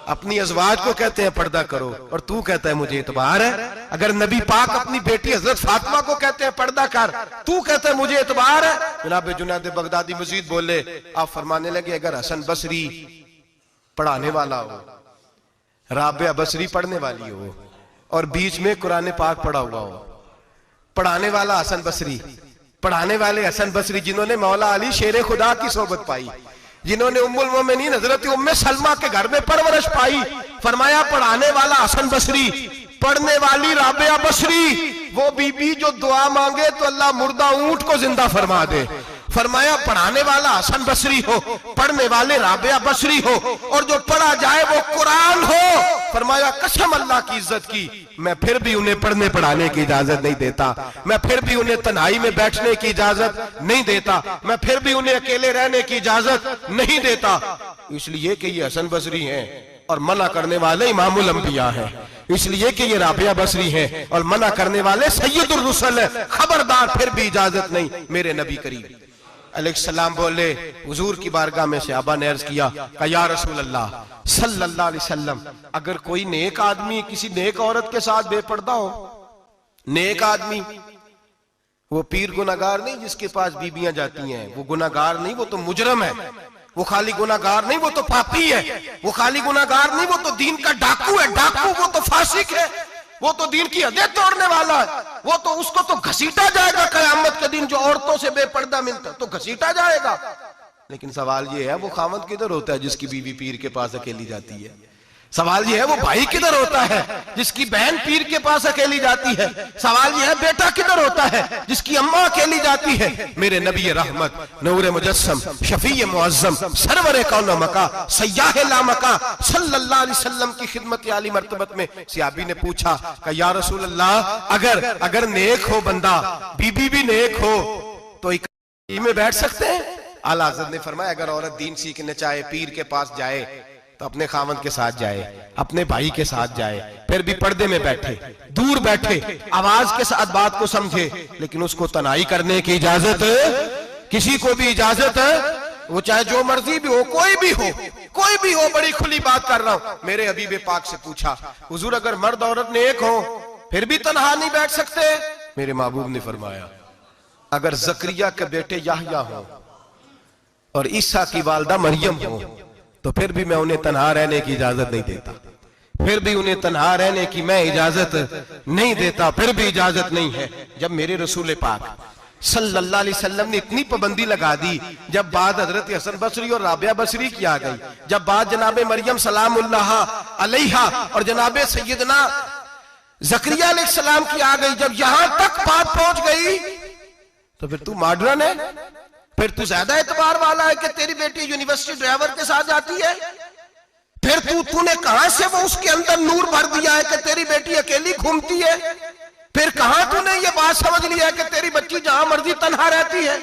अपनी अज़वाज को कहते हैं पर्दा करो और तू कहता है मुझे एतबार है, अगर नबी पाक अपनी बेटी हजरत फातिमा को कहते हैं पर्दा कर, तू कहता है मुझे एतबार है। जनाब जुनैद बगदादी मजीद बोले, आप फरमाने लगे अगर हसन बसरी पढ़ाने वाला हो, राबिया बसरी पढ़ने वाली हो और बीच में कुरान पाक पढ़ा हुआ हो, पढ़ाने वाला हसन बसरी, पढ़ाने वाले हसन बसरी जिन्होंने मौला अली शेर खुदा की सोबत पाई, जिन्होंने उम्मुल मोमिनीन हजरत उम्मे सलमा के घर में परवरिश पाई, फरमाया पढ़ाने वाला हसन बसरी, पढ़ने वाली राबिया बसरी, वो बीबी जो दुआ मांगे तो अल्लाह मुर्दा ऊंट को जिंदा फरमा दे। फरमाया पढ़ाने वाला हसन बसरी हो, पढ़ने वाले राबिया बसरी हो, और जो पढ़ा जाए वो कुरान हो। फरमाया कसम अल्लाह की इज्जत की, मैं फिर भी उन्हें पढ़ने पढ़ाने की इजाजत नहीं देता, मैं फिर भी उन्हें तन्हाई में बैठने की इजाजत नहीं देता, मैं फिर भी उन्हें अकेले रहने की इजाजत नहीं देता, इसलिए कि ये हसन बसरी हैं और मना करने वाले इमामुल अंबिया हैं, इसलिए कि ये राबिया बसरी हैं और मना करने वाले सैयदुर रुसल हैं, खबरदार फिर भी इजाजत नहीं। मेरे नबी करीम अलैहिस्सलाम बोले, हुजूर की बारगाह में सहाबा ने अर्ज किया कि या रसूल अल्लाह सल्लल्लाहु अलैहि वसल्लम, अगर कोई नेक आदमी किसी नेक औरत के साथ बेपर्दा हो, नेक आदमी वो पीर गुनाहगार नहीं जिसके पास बीबियां जाती हैं, वो गुनाहगार नहीं, वो तो मुजरम है, वो खाली गुनाहगार नहीं, वो तो पापी है, वो खाली गुनाहगार नहीं, वो तो दीन का डाकू है, डाकू, वो तो फासिक है, वो तो दीन की हदें तोड़ने वाला है, वो तो उसको तो घसीटा जाएगा कयामत के दिन, जो औरतों से बेपर्दा मिलता तो घसीटा जाएगा। लेकिन सवाल ये है वो खामद किधर होता है जिसकी बीवी पीर के पास अकेली जाती है? सवाल ये है वो भाई किधर होता है जिसकी बहन पीर के पास अकेली जाती है? सवाल ये है बेटा किधर होता है जिसकी अम्मा अकेली जाती है? मेरे नबी रहमत नूर मुजस्सम शफी मुअज्जम सरवर कौन मका सय्याह ला मका सल्लल्लाहु अलैहि वसल्लम की खिदमत आली मर्तबत में सहाबी ने पूछा कि या रसूल अल्लाह, अगर नेक हो बंदा, बीबी भी नेक हो, तो इकट्ठी में बैठ सकते हैं? आला हज़रत ने फरमाया अगर औरत दीन सीखने चाहे, पीर के पास जाए तो अपने खामद के साथ जाए, अपने भाई के साथ जाए, फिर भी पर्दे में बैठे, दूर बैठे, आवाज के साथ बात को समझे, लेकिन उसको तनाई करने की इजाजत किसी को भी इजाजत है, वो चाहे जो मर्जी भी हो, कोई भी हो, कोई भी हो। बड़ी खुली बात कर रहा हूं। मेरे हबीब पाक से पूछा, हुजूर अगर मर्द औरत ने एक हो फिर भी तन्हा नहीं बैठ सकते? मेरे महबूब ने फरमाया, अगर जकरिया के बेटे याहया हो और ईसा की वालदा मरियम हो तो फिर भी मैं उन्हें तन्हा रहने की इजाजत नहीं देता, फिर भी उन्हें तन्हा रहने की मैं इजाजत नहीं देता, फिर भी इजाजत नहीं है। जब मेरे रसूल पाक सल्लल्लाहु अलैहि वसल्लम ने इतनी पाबंदी लगा दी, जब बात हजरत हसन बसरी और राबिया बसरी की आ गई, जब बात जनाबे मरियम सलामुल्लाह अलैहा और जनाबे सैयदना जकरिया अलैहिस्सलाम की आ गई, जब यहां तक बात पहुंच गई तो फिर तू मॉडर्न है, फिर तू ज्यादा एतबार वाला है कि तेरी बेटी यूनिवर्सिटी ड्राइवर के साथ जाती है, फिर तूने कहां से वो उसके अंदर नूर भर दिया है कि तेरी बेटी अकेली घूमती है, फिर कहां तूने ये बात समझ लिया है कि तेरी बच्ची जहां मर्जी तन्हा रहती है,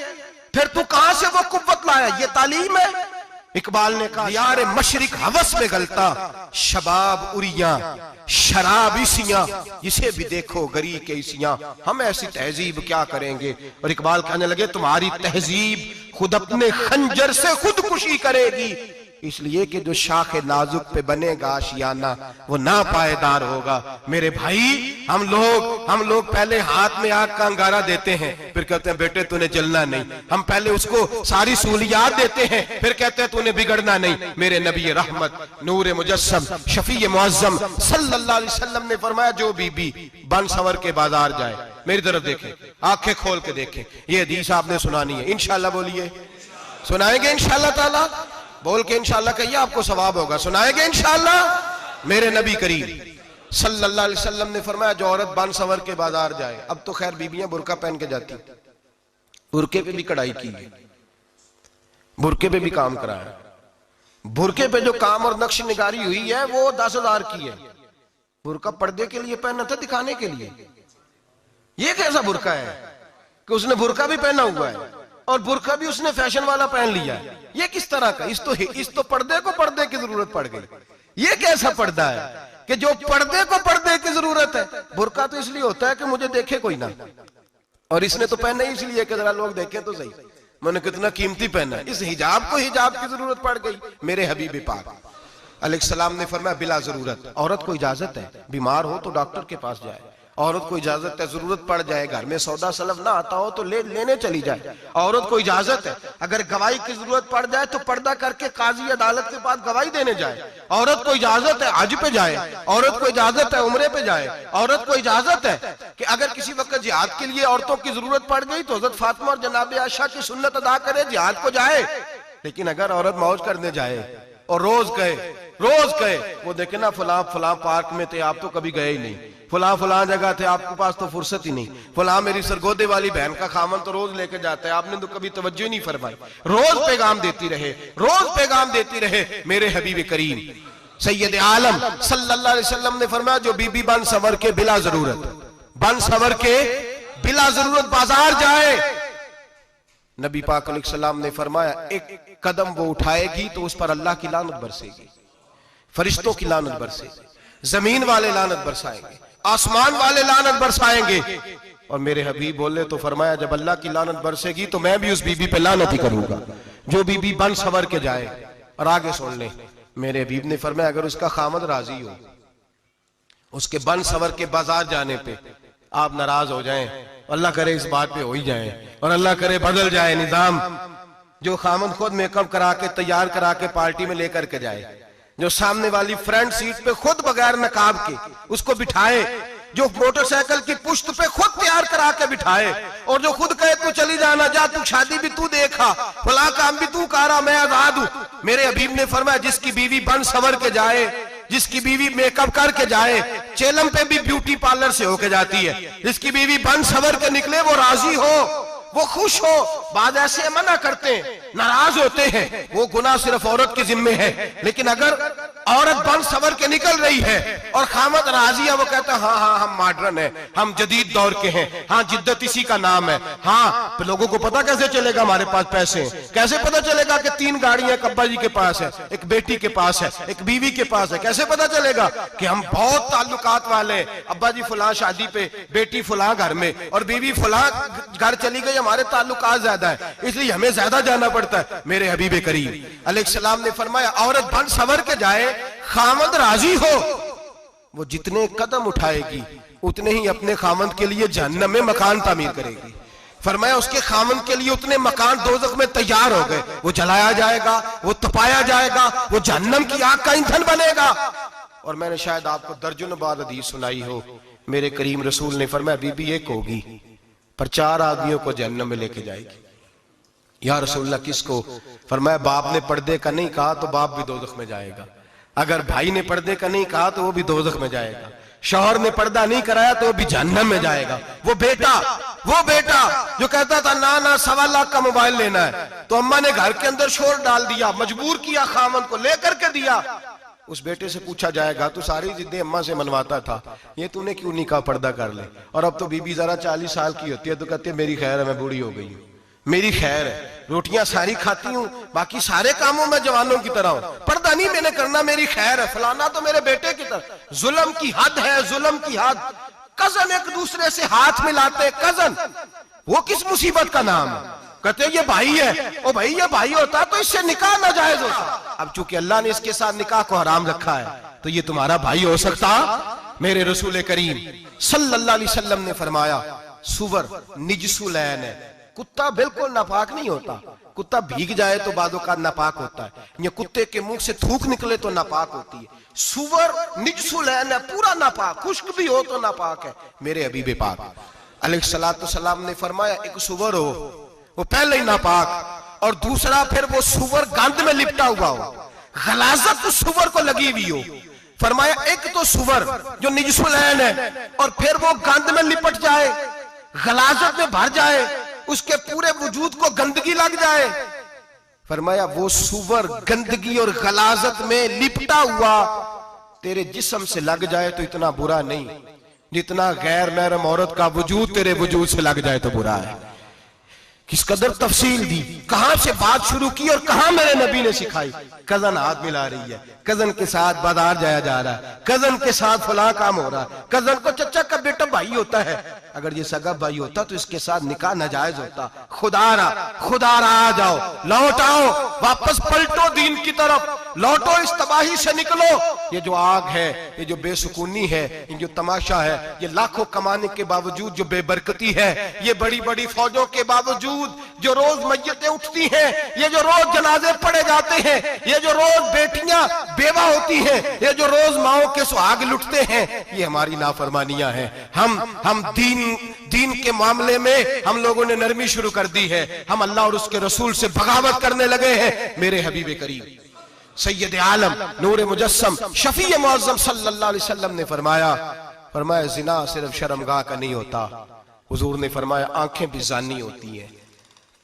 फिर तू कहां से वो कुव्वत लाया? ये तालीम है। इकबाल ने कहा, यार मशरिक हवस में गलता, शबाब उरिया शराब इसियां, इसे भी देखो गरी के इसियां, हम ऐसी तहजीब क्या करेंगे? और इकबाल कहने लगे, तुम्हारी तहजीब खुद अपने खंजर से खुदकुशी करेगी, इसलिए कि जो शाख नाजुक पे बनेगा आशियाना वो ना पायदार होगा। मेरे भाई, हम लोग पहले हाथ में आग का अंगारा देते हैं, फिर कहते हैं बेटे तूने जलना नहीं, हम पहले उसको सारी सहूलियात देते हैं, फिर कहते हैं तूने बिगड़ना नहीं। मेरे नबी रहमत नूर मुजस्सम शफी मुअज्जम सल्लल्लाहु अलैहि वसल्लम ने फरमाया, जो बीबी बन सवर के बाजार जाए, मेरी तरफ देखे, आंखें खोल के देखे, ये हदीस आपने सुनानी है। इंशाल्लाह बोलिए, सुनाएंगे इंशाल्लाह ताला, बोल के इंशाल्लाह कहिए, आपको सवाब होगा। सुनाएंगे इंशाल्लाह। मेरे नबी करीम सल्लल्लाहु अलैहि वसल्लम ने फरमाया, जो औरत बन सवर के बाजार जाए, अब तो खैर बीबियां बुरका पहन के जाती, बुरके पे भी कढ़ाई की है, बुरके पे भी काम कराया, बुरके पे जो काम और नक्श निगारी हुई है वो 10,000 की है। बुरका पर्दे के लिए पहना था, दिखाने के लिए। ये कैसा बुरका है कि उसने बुरका भी पहना हुआ है और बुरका भी उसने फैशन वाला पहन लिया है? ये किस तरह का? इस तो पर्दे को पर्दे की जरूरत पड़ गई। ये कैसा पर्दा है कि जो पर्दे को पर्दे की जरूरत है? बुरका तो इसलिए होता है कि मुझे देखे कोई ना, और इसने तो पहना ही इसलिए कि जरा लोग देखें तो सही, मैंने कितना कीमती पहना। इस हिजाब को हिजाब की जरूरत पड़ गई। मेरे हबीब पाक अलैहिस्सलाम ने फरमाया, बिला जरूरत औरत को इजाजत है, बीमार हो तो डॉक्टर के पास जाए, औरत को इजाजत है, जरूरत पड़ जाए, घर में सौदा सलफ ना आता हो तो लेने चली जाए, औरत को इजाजत है। अगर गवाही की जरूरत पड़ जाए तो पर्दा करके काजी अदालत के पास गवाही देने जाए, औरत को इजाजत है हज पे जाए, औरत को इजाजत है उम्रे पे जाए, औरत को इजाजत है कि अगर किसी वक्त जिहाद के लिए औरतों की जरूरत पड़ गई तो हजरत फातिमा और जनाब आयशा की सुन्नत अदा करे, जिहाद को जाए। लेकिन अगर औरत मौज करने जाए और रोज कहे वो देखे ना, फलां पार्क में थे, आप तो कभी गए ही नहीं, फलां जगह थे, आपके पास तो फुर्सत ही नहीं, फलां मेरी सरगोदे वाली बहन का खामन तो रोज लेके जाता है, आपने तो कभी तवज्जो ही नहीं फरमाई। रोज पैगाम देती रहे। मेरे हबीब करीम सैयद आलम सल्लल्लाहु अलैहि वसल्लम ने फरमाया, जो बीबी बन सवर के बिला जरूरत बाजार जाए, नबी पाक अलैहिस्सलाम ने फरमाया, एक कदम वो उठाएगी तो उस पर अल्लाह की लानत बरसेगी, फरिश्तों की लानत बरसेगी, जमीन वाले लानत बरसाएंगे, आसमान वाले लानत बरसाएंगे। और मेरे हबीब बोले तो फरमाया, जब अल्लाह की लानत बरसेगी तो मैं भी उस बीबी पे लानत ही करूंगा जो बीबी बन सवर के जाए। और आगे सुन ले, मेरे हबीब ने फरमाया, अगर उसका खामद राजी हो, उसके बन सवर के बाजार जाने पे आप नाराज हो जाएं, अल्लाह करे इस बात पे हो ही जाए, और अल्लाह करे बदल जाए निजाम, जो खामद खुद मेकअप करा के तैयार करा के पार्टी में लेकर के जाए, जो सामने वाली फ्रंट सीट पे खुद बगैर नकाब के उसको बिठाए, जो मोटरसाइकिल की पुश्त पे खुद तैयार करा के बिठाए, और जो खुद कहे तू चली जाना, जा तू शादी भी तू देखा, फला काम भी तू करा, मैं आजाद हूं। मेरे हबीब ने फरमाया, जिसकी बीवी बन सवर के जाए, जिसकी बीवी मेकअप करके जाए, चेलम पे भी ब्यूटी पार्लर से होके जाती है, जिसकी बीवी बन सवर के निकले, वो राजी हो, वो खुश हो। बाद ऐसे मना करते हैं, नाराज होते हैं, वो गुनाह सिर्फ औरत के जिम्मे है। लेकिन अगर औरत बन सवर के निकल रही है और खामद राजी है, वो कहता है हाँ हाँ हम मॉडर्न है, हम जदीद दौर के हैं, हाँ जिद्दत इसी का नाम है। हाँ तो लोगों को पता कैसे चलेगा हमारे पास पैसे हैं, कैसे पता चलेगा कि 3 गाड़ियां एक अब्बा जी के पास है, एक बेटी के पास है, एक बीवी के पास है, कैसे पता चलेगा कि हम बहुत ताल्लुकात वाले, अब्बा जी फुला शादी पे, बेटी फुला घर में और बीवी फुला घर चली गई, हमारे ताल्लुकात ज्यादा है इसलिए हमें ज्यादा जाना पड़ता है। मेरे हबीब करीम अलैहिस्सलाम ने फरमाया औरत बन सवर के जाए, खामद राजी हो, वो जितने कदम उठाएगी उतने ही अपने खामद के लिए जहन्नम में मकान तामीर करेगी। फरमाया उसके खामद के लिए उतने मकान दोज़ख में तैयार हो गए, वो जलाया जाएगा, वो तपाया जाएगा, वो जहन्नम की आग का ईंधन बनेगा। और मैंने शायद आपको दर्जनों बार हदीस सुनाई हो, मेरे करीम रसूल ने फरमाया बीबी एक होगी पर 4 आदमियों को जहन्नम में लेके जाएगी। या रसूलल्लाह किसको? फरमाया बाप ने पर्दे का नहीं कहा तो बाप भी दोज़ख में जाएगा, अगर भाई ने पर्दे का नहीं कहा तो वो भी दोज़ख में जाएगा, शौहर ने पर्दा नहीं कराया तो वो भी जहन्नम में जाएगा। वो बेटा जो कहता था ना ना 1.25 लाख का मोबाइल लेना है, तो अम्मा ने घर के अंदर शोर डाल दिया, मजबूर किया, खामन को लेकर के दिया। उस बेटे से पूछा जाएगा तू सारी जिद्दें अम्मा से मनवाता था, ये तूने क्यों नहीं कहा पर्दा कर ले? और अब तो बीबी जरा 40 साल की होती है तो कहती है मेरी खैर है, मैं बूढ़ी हो गई हूँ, मेरी खैर है, रोटियां सारी खाती हूँ, बाकी सारे कामों में जवानों की तरह हूं, पर्दा नहीं मैंने करना, मेरी खैर है, फलाना तो मेरे बेटे की तरह। जुल्म की हद है, जुल्म की हद। कजन एक दूसरे से हाथ मिलाते, कजन, वो किस मुसीबत का नाम है? कहते ये भाई है, ओ भाई ये भाई होता तो इससे निकाह नाजायज होता। अब चूंकि अल्लाह ने इसके साथ निकाह को हराम रखा है तो ये तुम्हारा भाई हो सकता? मेरे रसूल करीम सल्लल्लाहु अलैहि वसल्लम ने फरमाया सुवर निजसुलैन है, कुत्ता बिल्कुल नापाक नहीं होता, कुत्ता भीग जाए तो बादों का नापाक होता है, ये कुत्ते के मुंह से थूक निकले तो नापाक होती है। सुवर निजसुलैन है, पूरा नापाक, खुश्क भी हो तो नापाक है। मेरे हबीब पाक अलैहिस्सलातु वस्सलाम ने फरमाया एक सुवर हो वो पहले ही नापाक, और दूसरा फिर वो सुवर गंद में लिपटा हुआ हो, गलाजत उस सुवर को लगी हुई हो। फरमाया एक तो सुवर जो निजसुलैन है और फिर वो गंद में लिपट जाए, गलाजत में भर जाए, उसके पूरे वजूद को गंदगी लग जाए। फरमाया वो सुवर गंदगी और गलाजत में लिपटा हुआ तेरे जिस्म से लग जाए तो इतना बुरा नहीं जितना गैर महरम औरत का वजूद तेरे वजूद से लग जाए तो बुरा है। किस कदर तफसील दी, कहां से बात शुरू की और कहां मेरे नबी ने सिखाई। कजन हाथ मिला रही है, कजन के साथ बाजार जाया जा रहा है, कजन के साथ फला काम हो रहा है, कजन को चचा का बेटा भाई होता है, अगर ये सगा भाई होता तो इसके साथ निकाह नाजायज होता। खुदारा आ जाओ, लौट आओ, वापस पलटो दीन की तरफ, लौटो, इस तबाही से निकलो। ये जो आग है, ये जो बेसुकूनी है, ये जो तमाशा है, ये लाखों कमाने के बावजूद जो बेबरकती है, ये बड़ी बड़ी फौजों के बावजूद जो रोज मय्यतें उठती हैं, ये जो रोज जनाजे पड़े जाते हैं, ये जो रोज बेटियां बेवा होती हैं, ये जो रोज माओ के सुहाग लुटते हैं, ये हमारी नाफरमानियां हैं। हम दीन के मामले में हम लोगों ने नरमी शुरू कर दी है, हम अल्लाह और उसके रसूल से बगावत करने लगे हैं। मेरे हबीब करीम सैयद आलम नूर मुजस्सम शफी मुअज्जम सल्लल्लाहु अलैहि वसल्लम ने फरमाया जिना सिर्फ शर्मगाह का नहीं होता, हुजूर ने फरमाया आंखें भी जानी होती हैं,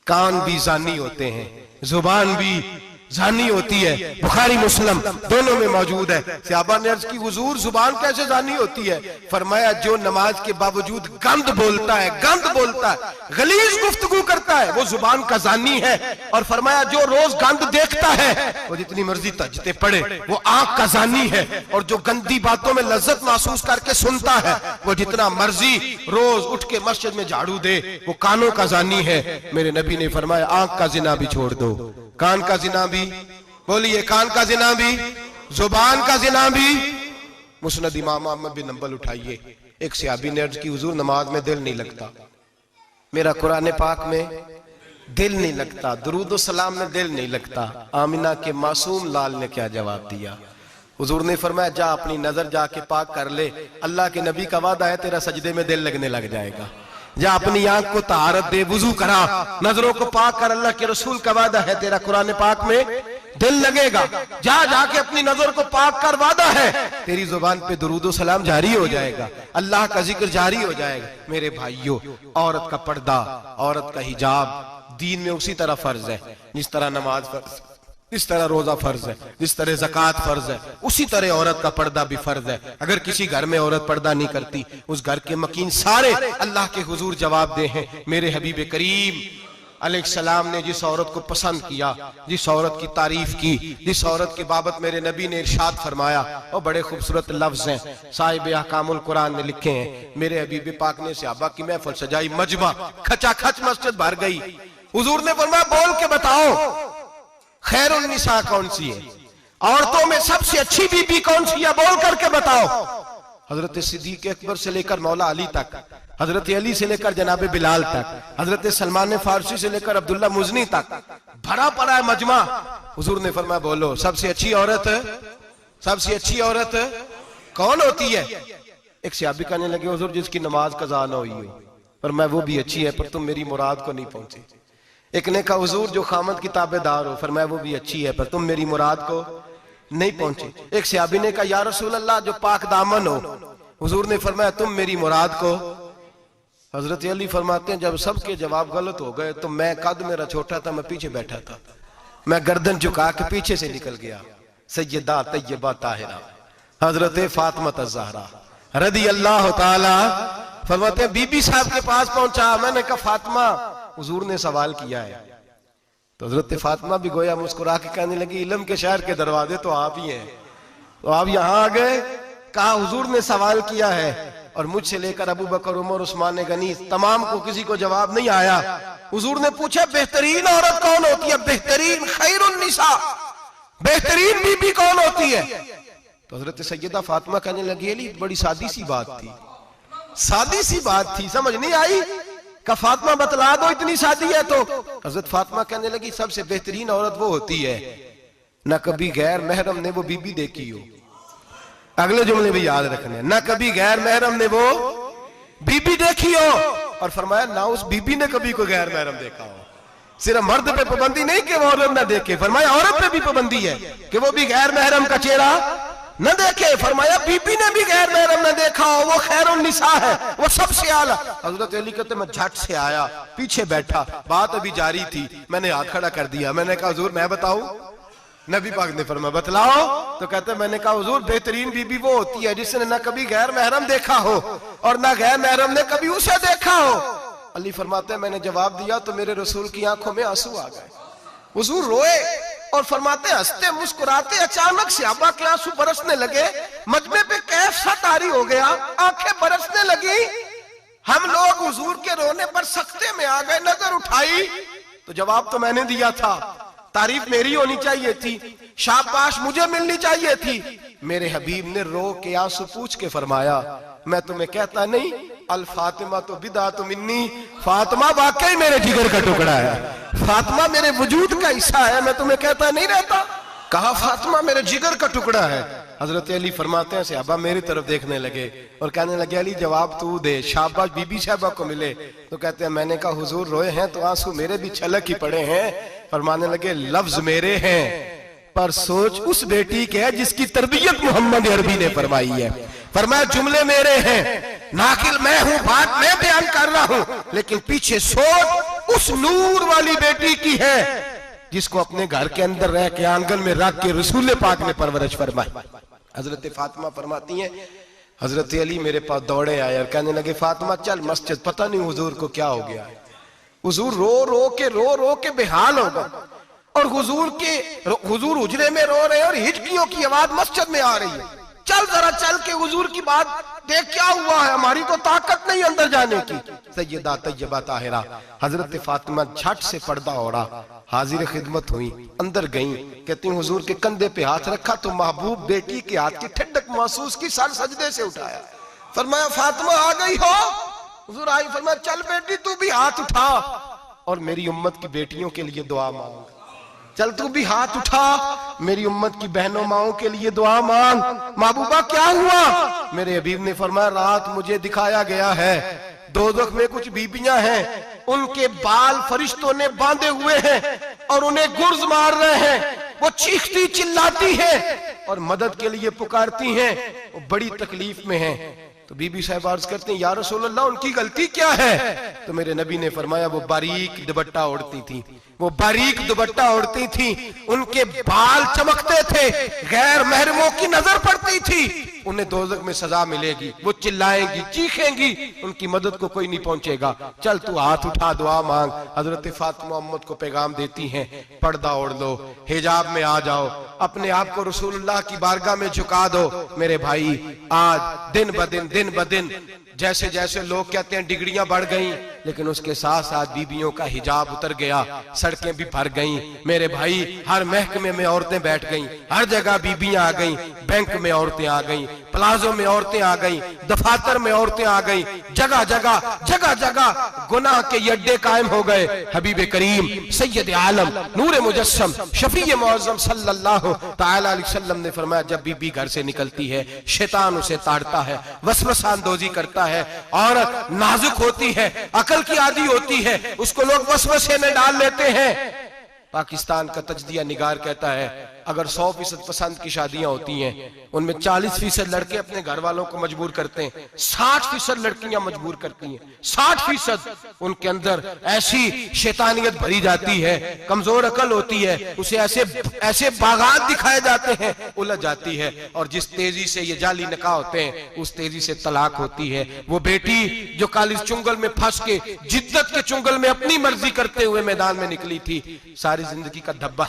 कान भी जानी होते हैं, जुबान भी जानी होती है। बुखारी मुस्लिम दोनों में मौजूद है। सहाबा ने अर्ज की हुजूर जुबान कैसे जानी होती है? फरमाया जो नमाज के बावजूद गंद बोलता है, गलीज गुफ्तगू करता है, वो जुबान का जानी है। और फरमाया जो रोज गंद देखता है वो जितनी मर्जी तजते पड़े वो आंख का जानी है, और जो गंदी बातों में लज्जत महसूस करके सुनता है वो जितना मर्जी रोज उठ के मस्जिद में झाड़ू दे वो कानों का जानी है। मेरे नबी ने फरमाया आंख का जिना भी छोड़ दो, कान का जिना भी, बोलिए कान का जिना भी, जुबान का जिना भी। मुस्नद इमाम अहमद बिन हंबल उठाइए, एक सहाबी ने अर्ज की हुजूर नमाज में दिल नहीं लगता, मेरा कुरान पाक में दिल नहीं लगता, दुरूद व सलाम में दिल नहीं लगता। आमिना के मासूम लाल ने क्या जवाब दिया? हुजूर ने फरमाया जा अपनी नजर जाके पाक कर ले, अल्लाह के नबी का वादा है तेरा सजदे में दिल लगने लग जाएगा। जा अपनी आंख को तहारत दे, वुजू करा, नजरों को पाक कर, अल्लाह के रसूल का वादा है तेरा कुरान पाक में दिल लगेगा। जा जाके अपनी नजर को पाक कर, वादा है तेरी जुबान पे दुरूद व सलाम जारी हो जाएगा, अल्लाह का जिक्र जारी हो जाएगा। मेरे भाइयों, औरत का पर्दा, औरत का हिजाब दीन में उसी तरह फर्ज है जिस तरह नमाज फर्ज। जिस तरह रोजा फर्ज है, जिस तरह ज़कात फर्ज है, उसी तरह औरत का पर्दा भी फर्ज है। अगर किसी घर में औरत पर्दा नहीं करती, उस घर के मकीन सारे अल्लाह के हुजूर जवाब दे हैं, मेरे हबीब करीम अलैहिस्सलाम ने जिस औरत को पसंद किया, जिस औरत की तारीफ की, जिस औरत की बाबत मेरे नबी ने इरशाद फरमाया, और बड़े खूबसूरत लफ्ज हैं साहिब अहकामुल कुरान ने लिखे हैं। मेरे हबीब पाक ने सहाबा की महफिल सजाई, मजमा खचाखच मस्जिद भर गई। हुजूर ने फरमाया बोल के बताओ खैरुन निसा कौन सी है, औरतों में सबसे अच्छी बीबी कौन सी है, बोल करके बताओ। हजरत सिद्दीक अकबर से लेकर मौला अली तक, हजरत अली से लेकर जनाब बिलाल तक, हजरत सलमान फारसी से लेकर अब्दुल्ला मुजनी तक भरा पड़ा है मजमा। हुजूर ने फरमाया बोलो सबसे अच्छी औरत, सबसे अच्छी औरत कौन होती है? एक सहाबी कहने लगे हुजूर जिसकी नमाज कज़ा ना हुई हो, पर मैं वो भी अच्छी है, पर तुम मेरी मुराद को नहीं पहुंचे। एक ने कहा हुजूर जो खामद की ताबेदार हो, फरमाया वो भी अच्छी है, पर तुम मेरी मुराद को नहीं पहुंचे। एक सहाबी ने कहा या रसूल अल्लाह जो पाक दामन हो, हुजूर ने फरमाया तुम मेरी मुराद को। हजरत अली फरमाते हैं जब सबके जवाब गलत हो गए तो मैं, कद मेरा छोटा था, मैं पीछे बैठा था, मैं गर्दन झुका के पीछे से निकल गया। सैयदा तैयबा ताहिरा हजरत फातिमा ज़हरा रदी अल्लाह ताला फरमाते हैं बीबी साहब के पास पहुंचा। मैंने कहा फातिमा हुजूर ने सवाल किया है। तो हजरत फातिमा भी गोया मुस्कुरा के कहने लगी इल्म के शहर के दरवाजे तो आप ही हैं, तो आप यहाँ आ गए। कहा हुजूर ने सवाल किया है और मुझसे लेकर अबू बकर, उमर, उस्मान गनी तमाम को किसी को जवाब नहीं आया। हुजूर ने पूछा बेहतरीन औरत कौन होती है, बेहतरीन खैरुन निसा, बेहतरीन बीबी कौन होती है? तो हजरत सैयदा फातिमा कहने लगी अली बड़ी सादी सी बात थी, सादी सी बात थी, समझ नहीं आई। का फातिमा बतला दो इतनी सादी है। तो हजरत फातिमा कहने लगी सबसे बेहतरीन औरत वो होती है न कभी गैर महरम ने वो बीबी देखी हो। अगले जुमले भी याद रखने, न कभी गैर महरम ने वो बीबी देखी हो, और फरमाया ना उस बीबी ने कभी कोई गैर महरम देखा हो। सिर्फ मर्द पे पाबंदी नहीं कि वो औरत न देखे, फरमाया औरत पे भी पाबंदी है कि वो भी गैर महरम का चेहरा न देखे। फरमाया बीबी ने भी गैर महरम न देखा हो, वो खैरुन निसा है, वो सबसे आला। हजरत अली कहते मैं झट से आया, पीछे बैठा, बात अभी जारी थी, मैंने हाथ खड़ा कर दिया। मैंने कहा हुजूर मैं बताऊं? नबी पाक ने फरमाया बतलाओ। तो कहते मैंने कहा हुजूर बेहतरीन बीबी वो होती है जिसने न कभी गैर महरम देखा हो और न गैर महरम ने कभी उसे देखा हो। अली फरमाते मैंने जवाब दिया तो मेरे रसूल की आंखों में आंसू आ गए। हुजूर रोए और फरमाते हंसते मुस्कुराते अचानक सहाबा के आंसू बरसने लगे। मजमे पे कैफ सा तारी हो गया, आंखें बरसने लगी। हम लोग हुजूर के रोने पर सख्ते में आ गए। नजर उठाई तो जवाब तो मैंने दिया था, तारीफ मेरी होनी चाहिए थी, शाबाश मुझे मिलनी चाहिए थी। मेरे हबीब ने रो के आंसू पूछ के फरमाया मैं तुम्हें कहता नहीं अल फातिमा तो बिदात मिन्नी, फातिमा वाकई मेरे जिगर का टुकड़ा है, फातिमा मेरे वजूद का हिस्सा है, मैं तुम्हें कहता नहीं रहता। कहा फातिमा मेरे जिगर का टुकड़ा है। हजरत अली फरमाते हैं सहाबा मेरी तरफ देखने लगे और कहने लगे अली जवाब तू दे, शाबाश बीबी साहबा को मिले। तो कहते हैं मैंने कहा हुजूर रोए हैं तो आंसू मेरे भी छलक ही पड़े हैं। फरमाने लगे लफ्ज मेरे हैं पर सोच उस बेटी के है जिसकी तरबियत मोहम्मद अरबी ने फरमाई है। फरमाया जुमले मेरे हैं, नाकिल मैं हूं, बात मैं बयान कर रहा हूं, लेकिन पीछे सोच उस नूर वाली बेटी की है जिसको अपने घर के अंदर रह के आंगन में रख के रसूल पाक ने परवरिश फरमाई। हजरत फातिमा फरमाती हैं हजरत अली मेरे पास दौड़े आए और कहने लगे फातिमा चल मस्जिद, पता नहीं हुजूर को क्या हो गया है। हुजूर रो रो के बेहाल हो गए और हुजूर हुजरे में रो रहे हैं और हिचकियों की आवाज मस्जिद में आ रही है। चल जरा चल के हुजूर की बात देख क्या हुआ है, हमारी तो ताकत नहीं अंदर जाने की। सैयदा तैयबा ताहिरा हजरत फातिमा झट से पर्दा ओढ़ा, हाजिर खिदमत हुई, अंदर गई। कहती हुजूर के कंधे पे हाथ रखा तो महबूब बेटी के हाथ की ठंडक महसूस की, सर सजदे से उठाया। फरमाया फातिमा आ गई हो? हुजूर आई। फरमाया चल बेटी तू भी हाथ उठा और मेरी उम्मत की बेटियों के लिए दुआ मांग। चल तू भी हाथ उठा, मेरी उम्मत की बहनों माओं के लिए दुआ मांग। महबूबा क्या हुआ? मेरे हबीब ने फरमाया रात मुझे दिखाया गया है दोज़ख में कुछ बीबियां हैं, उनके बाल फरिश्तों ने बांधे हुए हैं और उन्हें गुर्ज मार रहे हैं। वो चीखती चिल्लाती हैं और मदद के लिए पुकारती हैं, वो बड़ी तकलीफ में हैं। तो बीबी साहब अर्ज करते हैं या रसूल अल्लाह उनकी गलती क्या है? तो मेरे नबी ने फरमाया वो बारीक दुपट्टा ओढ़ती थी, वो बारीक दुपट्टा ओढ़ती थी, उनके बाल चमकते थे, गैर महरमों की नजर पड़ती थी, उन्हें दोज़ख में सजा मिलेगी, वो चिल्लाएंगी, चीखेंगी, उनकी मदद को कोई नहीं पहुंचेगा। चल तू हाथ उठा, दुआ मांग। हजरत फातिमा उम्मत को पैगाम देती हैं, पर्दा ओढ़ लो, हिजाब में आ जाओ, अपने आप को रसूलुल्लाह की बारगाह में झुका दो। मेरे भाई, आज दिन ब दिन जैसे जैसे लोग कहते हैं डिग्रियां बढ़ गई, लेकिन उसके साथ साथ बीबियों का हिजाब उतर गया, सड़कें भी भर गईं। मेरे भाई, हर महकमे में औरतें बैठ गईं, हर जगह बीबियां आ गईं, बैंक में औरतें आ गईं, प्लाजो में औरतें आ गईं, दफातर में औरतें आ गईं, जगह जगह गुनाह के ये अड्डे कायम हो गए। हबीब करीम सैयद आलम नूर मुजस्सम शफी मुअज़्ज़म सल्लल्लाहु तआला अलैहि वसल्लम ने फरमाया, जब बीबी घर से निकलती है, शैतान उसे ताड़ता है, वसवसा अंदोज़ी करता है। औरत नाजुक होती है, अकल की आदी होती है, उसको लोग वसवसे में डाल लेते हैं। पाकिस्तान का तजदिया निगार कहता है, अगर 100% पसंद की शादियां होती हैं, उनमें 40% लड़के अपने घर वालों को मजबूर करते हैं, 60% लड़कियां मजबूर करती हैं। 60% उनके अंदर ऐसी शैतानियत भरी जाती है, कमजोर अकल होती है, उसे ऐसे बागात दिखाए जाते हैं, उलझ जाती है। और जिस तेजी से ये जाली निकाह होते हैं, उस तेजी से तलाक होती है। वो बेटी जो काली चुंगल में फंस के, जिद्दत के चुंगल में अपनी मर्जी करते हुए मैदान में निकली थी, सारी जिंदगी का धब्बा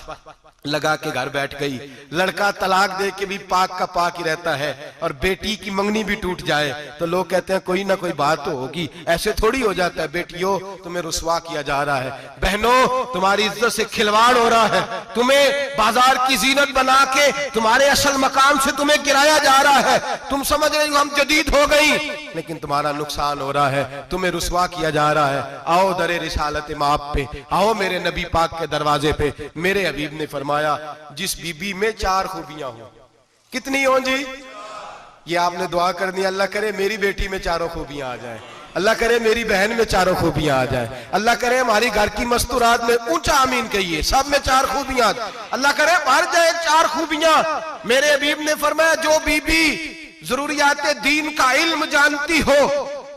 लगा के घर बैठ गई। लड़का तलाक दे के भी पाक का पाक ही रहता है, और बेटी की मंगनी भी टूट जाए तो लोग कहते हैं कोई ना कोई बात तो होगी। ऐसे थोड़ी हो जाता है। बेटियों, तुम्हें रुसवा किया जा रहा है, बहनों तुम्हारी इज्जत से खिलवाड़ हो रहा है, तुम्हें बाजार की जीनत बना के तुम्हारे असल मकाम से तुम्हें गिराया जा रहा है। तुम समझ रहे हो हम जदीद हो गई, लेकिन तुम्हारा नुकसान हो रहा है, तुम्हें रुसवा किया जा रहा है। आओ दरे रिसालत माप पे, आओ मेरे नबी पाक के दरवाजे पे। मेरे हबीब ने फरमाया, जिस बीबी में 4 खूबियां हो, कितनी हो जी? ये आपने दुआ करनी, अल्लाह करे मेरी बेटी में 4 खूबियां आ जाए, अल्लाह करे मेरी बहन में 4 खूबियां आ जाए, अल्लाह करे हमारी घर की मस्तूरात में, ऊंचा आमीन कहिए, सब में 4 खूबियां, अल्लाह करे भर जाए 4 खूबियां। मेरे हबीब ने फरमाया, जो बीबी जरूरियात दीन का इल्म जानती हो,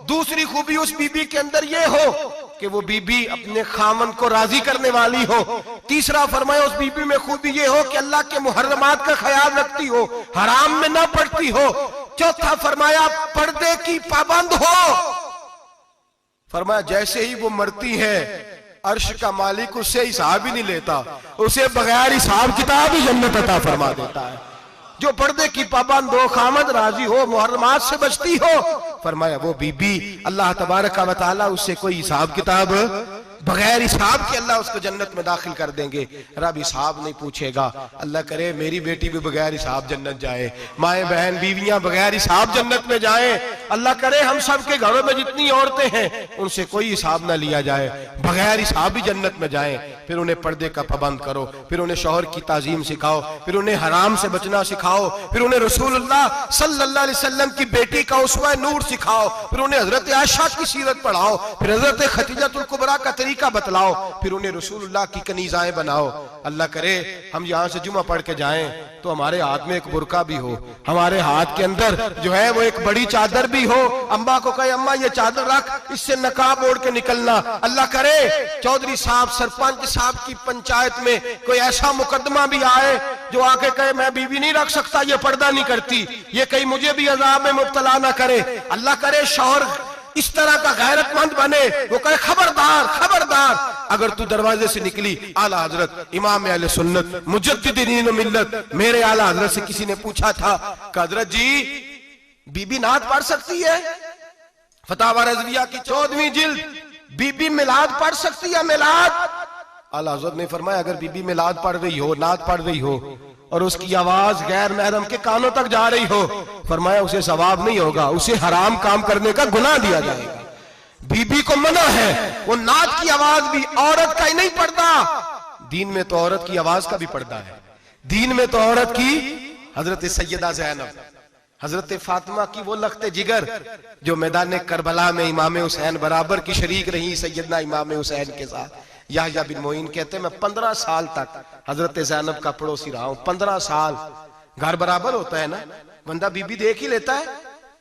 दूसरी खूबी उस बीबी के अंदर ये हो कि वो बीबी अपने खामन को राजी करने वाली हो। तीसरा फरमाया, उस बीबी में खूबी ये हो कि अल्लाह के मुहर्रमात का ख्याल रखती हो, हराम में ना पड़ती हो। चौथा फरमाया, पर्दे की पाबंद हो। फरमाया, जैसे ही वो मरती है, अर्श का मालिक उससे हिसाब ही नहीं लेता, उसे बगैर हिसाब किताब ही जन्नत अता फरमा देता है। जो पर्दे की पाबंद हो, खामद राजी हो, मुहर्रमात से बचती हो, फरमाया वो बीबी अल्लाह तबारक व तआला उससे कोई हिसाब किताब, बगैर हिसाब के अल्लाह उसको जन्नत में दाखिल कर देंगे। रब हिसाब नहीं पूछेगा। अल्लाह करे मेरी बेटी भी बगैर हिसाब जन्नत जाए, माए बहन बीवियां बगैर हिसाब जन्नत में जाए। अल्लाह करे हम सब के घरों में जितनी औरतें हैं उनसे कोई हिसाब ना लिया जाए, बगैर हिसाब भी जन्नत में जाए। फिर उन्हें पर्दे का पाबंद करो, फिर उन्हें शौहर की ताजीम सिखाओ, फिर उन्हें हराम से बचना सिखाओ, फिर उन्हें रसूलुल्लाह सल्लल्लाहु अलैहि वसल्लम की बेटी का उसवा नूर सिखाओ, फिर उन्हें हजरत आयशा की सीरत पढ़ाओ, फिर हजरत खदीजतुल कुबरा का तरीका बतलाओ, फिर उन्हें रसूलुल्लाह की कनीज़ाएं बनाओ। अल्लाह करे हम यहाँ से जुमा पढ़ के जाएं तो हमारे हाथ में एक बुरका भी हो, हमारे हाथ के अंदर जो है वो एक बड़ी चादर भी हो। अम्मा को कहे अम्मा ये चादर रख, इससे नकाब ओढ़ के निकलना। अल्लाह करे चौधरी साहब, सरपंच साहब की पंचायत में कोई ऐसा मुकदमा भी आए जो आके कहे मैं बीवी नहीं रख सकता, ये पर्दा नहीं करती, ये कहीं मुझे भी अजाब में मुब्तला ना करे। अल्लाह करे शौहर इस तरह का गैरतमंद बने, वो कहे खबरदार खबरदार, अगर तू दरवाजे से निकली, आला हजरत इमाम अहले सुन्नत मुजद्दिदीन मिल्लत मेरे आला हजरत से किसी ने पूछा था कि हजरत जी बीबी नात पढ़ सकती है? फतावा रज़विया की 14वीं जिल्द, बीबी मिलाद पढ़ सकती है? मिलाद? आला हजरत ने फरमाया अगर बीबी मिलाद पढ़ रही हो, नात पढ़ रही हो और उसकी आवाज गैर महरम के कानों तक जा रही हो, फरमाया उसे सवाब नहीं होगा, उसे हराम काम करने का गुनाह दिया जाएगा। बीबी को मना है, वो नात की आवाज भी औरत का ही नहीं पड़ता, दीन में तो औरत की आवाज का भी पर्दा है। दीन में तो औरत की, हजरत सैयदा ज़ैनब, हजरत फातिमा की वो लख्ते जिगर जो मैदान करबला में इमाम हुसैन बराबर की शरीक रही सैयदना इमाम हुसैन के साथ। याह्या बिन मोइन कहते हैं मैं 15 साल तक हजरत ज़ैनब का पड़ोसी रहा हूं। 15 साल, घर बराबर होता है ना, बंदा बीबी देख ही लेता है।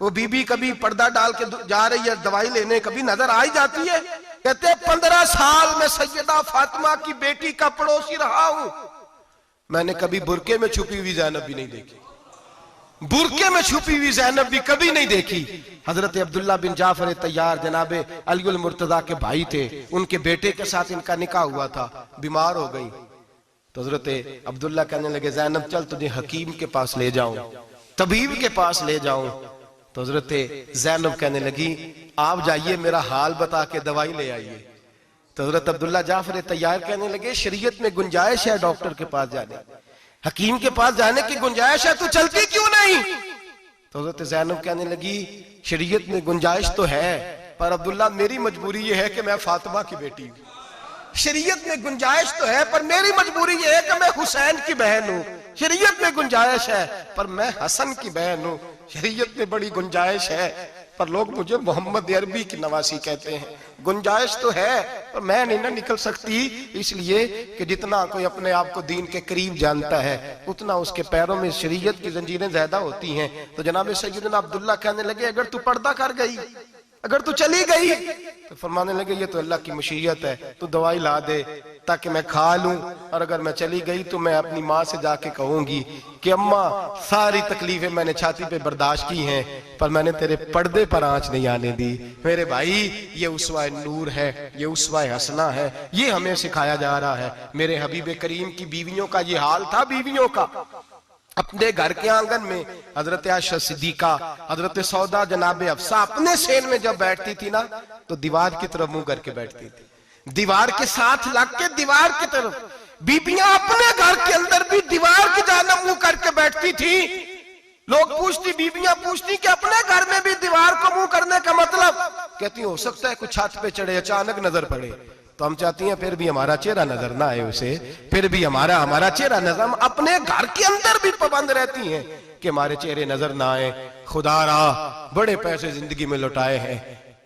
वो बीबी कभी पर्दा डाल के जा रही है दवाई लेने, कभी नजर आ ही जाती है। कहते 15 साल में सैयदा फातिमा की बेटी का पड़ोसी रहा हूं, मैंने कभी बुरके में छुपी हुई ज़ैनब भी नहीं देखी, बुरके में छुपी हुई ज़ैनब भी कभी नहीं देखी। हजरत अब्दुल्ला बिन जाफर तैयार जनाबे अलीउल मुर्तजा के भाई थे, उनके बेटे के साथ इनका निकाह हुआ था, बीमार हो गई तो हजरत अब्दुल्ला कहने लगे ज़ैनब चल तुझे हकीम के पास ले जाऊं, तबीब के पास ले जाऊं। तो हजरत ज़ैनब कहने लगी आप जाइए मेरा हाल बता के दवाई ले आइए। तो हजरत अब्दुल्ला जाफर तैयार कहने लगे शरीयत में गुंजाइश है डॉक्टर के पास जाने, हकीम के पास जाने की गुंजाइश है, तू चलती क्यों नहीं? तो हजरत ज़ैनब कहने लगी शरीयत में गुंजाइश तो है पर अब्दुल्ला मेरी मजबूरी ये है कि मैं फातिमा की बेटी हूं। शरीयत में गुंजाइश तो है पर मेरी मजबूरी ये है कि मैं हुसैन की बहन हूं। शरीयत में गुंजाइश है पर मैं हसन की बहन हूं। शरीयत में बड़ी गुंजाइश है पर लोग मुझे मोहम्मद अरबी की नवासी कहते हैं। गुंजाइश तो है पर मैं नहीं ना निकल सकती, इसलिए कि जितना कोई अपने आप को दीन के करीब जानता है उतना उसके पैरों में शरीयत की जंजीरें ज्यादा होती हैं। तो जनाब सैयदना अब्दुल्ला कहने लगे अगर तू पर्दा कर गई, अगर तू चली गई, तो फरमाने लगे ये तो अल्लाह की मशीयत है, तू दवाई ला दे ताकि मैं खा लूं, और अगर मैं चली गई तो मैं अपनी माँ से जाके कहूंगी कि अम्मा सारी तकलीफें मैंने छाती पे बर्दाश्त की हैं पर मैंने तेरे पर्दे पर आंच नहीं आने दी। मेरे भाई ये उस्वा नूर है, ये उस्वा हसना है, ये हमें सिखाया जा रहा है। मेरे हबीब करीम की बीवियों का ये हाल था, बीवियों का अपने घर के आंगन में हजरत आयशा सिद्दीका, हजरत सौदा जनाबे अफसा अपने सेन में जब बैठती थी ना तो दीवार की तरफ मुंह करके बैठती थी, दीवार के साथ लग के दीवार की तरफ। बीबियां अपने घर के अंदर भी दीवार की जानब मुंह करके बैठती थी। लोग पूछती, बीबियां पूछती कि अपने घर में भी दीवार को मुंह करने का मतलब? कहती हो सकता है कुछ छत पे चढ़े अचानक नजर पड़े तो हम चाहती हैं फिर भी हमारा चेहरा नजर ना आए उसे, फिर भी हमारा चेहरा नजर, हम अपने घर के अंदर भी पाबंद रहती हैं कि हमारे चेहरे नजर ना आए। खुदारा बड़े पैसे जिंदगी में लुटाए हैं,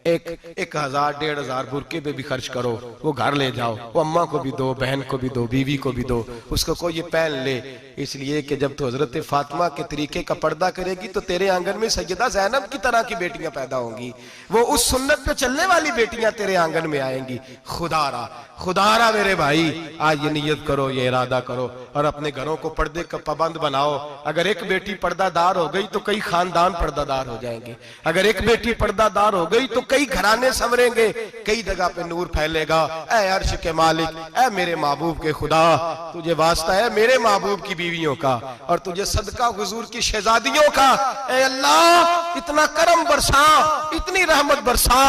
1000 1500 बुरके पे भी खर्च करो, वो घर ले जाओ, वो अम्मा को भी दो, बहन को भी दो, बीवी को भी दो, उसको कोई ये पहन ले। इसलिए कि जब तो हजरत फातिमा के तरीके का पर्दा करेगी तो तेरे आंगन में सैयदा ज़ैनब की तरह की बेटियां पैदा होंगी, वो उस सुन्नत पे चलने वाली बेटियां तेरे आंगन में आएंगी। खुदारा खुदारा मेरे भाई आज ये नियत करो, ये इरादा करो और अपने घरों को पर्दे का पाबंद बनाओ। अगर एक बेटी पर्दादार हो गई तो कई खानदान पर्दादार हो जाएंगे, अगर एक बेटी पर्दादार हो गई तो कई घराने संवरेंगे, कई जगह पे नूर फैलेगा। ऐ अर्श के मालिक, ऐ मेरे महबूब के खुदा, तुझे वास्ता है मेरे महबूब की बीवियों का और तुझे सदका हुजूर की शहजादियों का। ऐ अल्लाह इतना करम बरसा, इतनी रहमत बरसा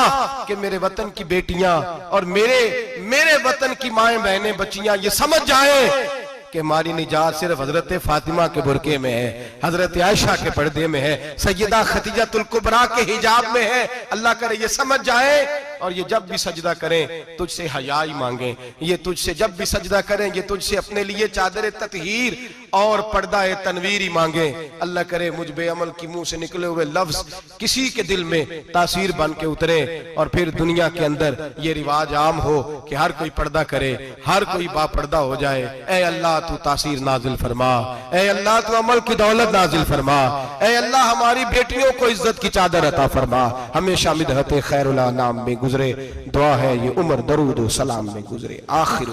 कि मेरे वतन की बेटियां और मेरे वतन की माएं बहनें बच्चियां ये समझ जाएं कि हमारी निजात सिर्फ हजरत फातिमा के बुरके में है, हजरत आयशा के पर्दे में है, सैयदा खदीजतुल कुबरा के हिजाब में है। अल्लाह करे ये समझ जाए और ये जब भी सजदा करें तुझसे हयाई मांगे, ये तुझसे जब भी सजदा करें ये तुझसे अपने लिए चादर ततहीर और पर्दा तनवीर ही मांगे। अल्लाह करे मुझ बेअमल की मुंह से निकले हुए लफ्ज किसी के दिल में तासीर बन के उतरे और फिर दुनिया के अंदर ये रिवाज आम हो कि हर कोई पर्दा करे, हर कोई बापर्दा हो जाए। ऐ अल्लाह तू तासीर नाजिल फरमा, ऐ अल्लाह तू अमल की दौलत नाजिल फरमा, ऐ अल्लाह हमारी बेटियों को इज्जत की चादर अता फरमा। हमेशा मिदहत खैरुल अनाम में गुजरे, दुआ है ये उम्र दरूद व सलाम में गुजरे। आखिर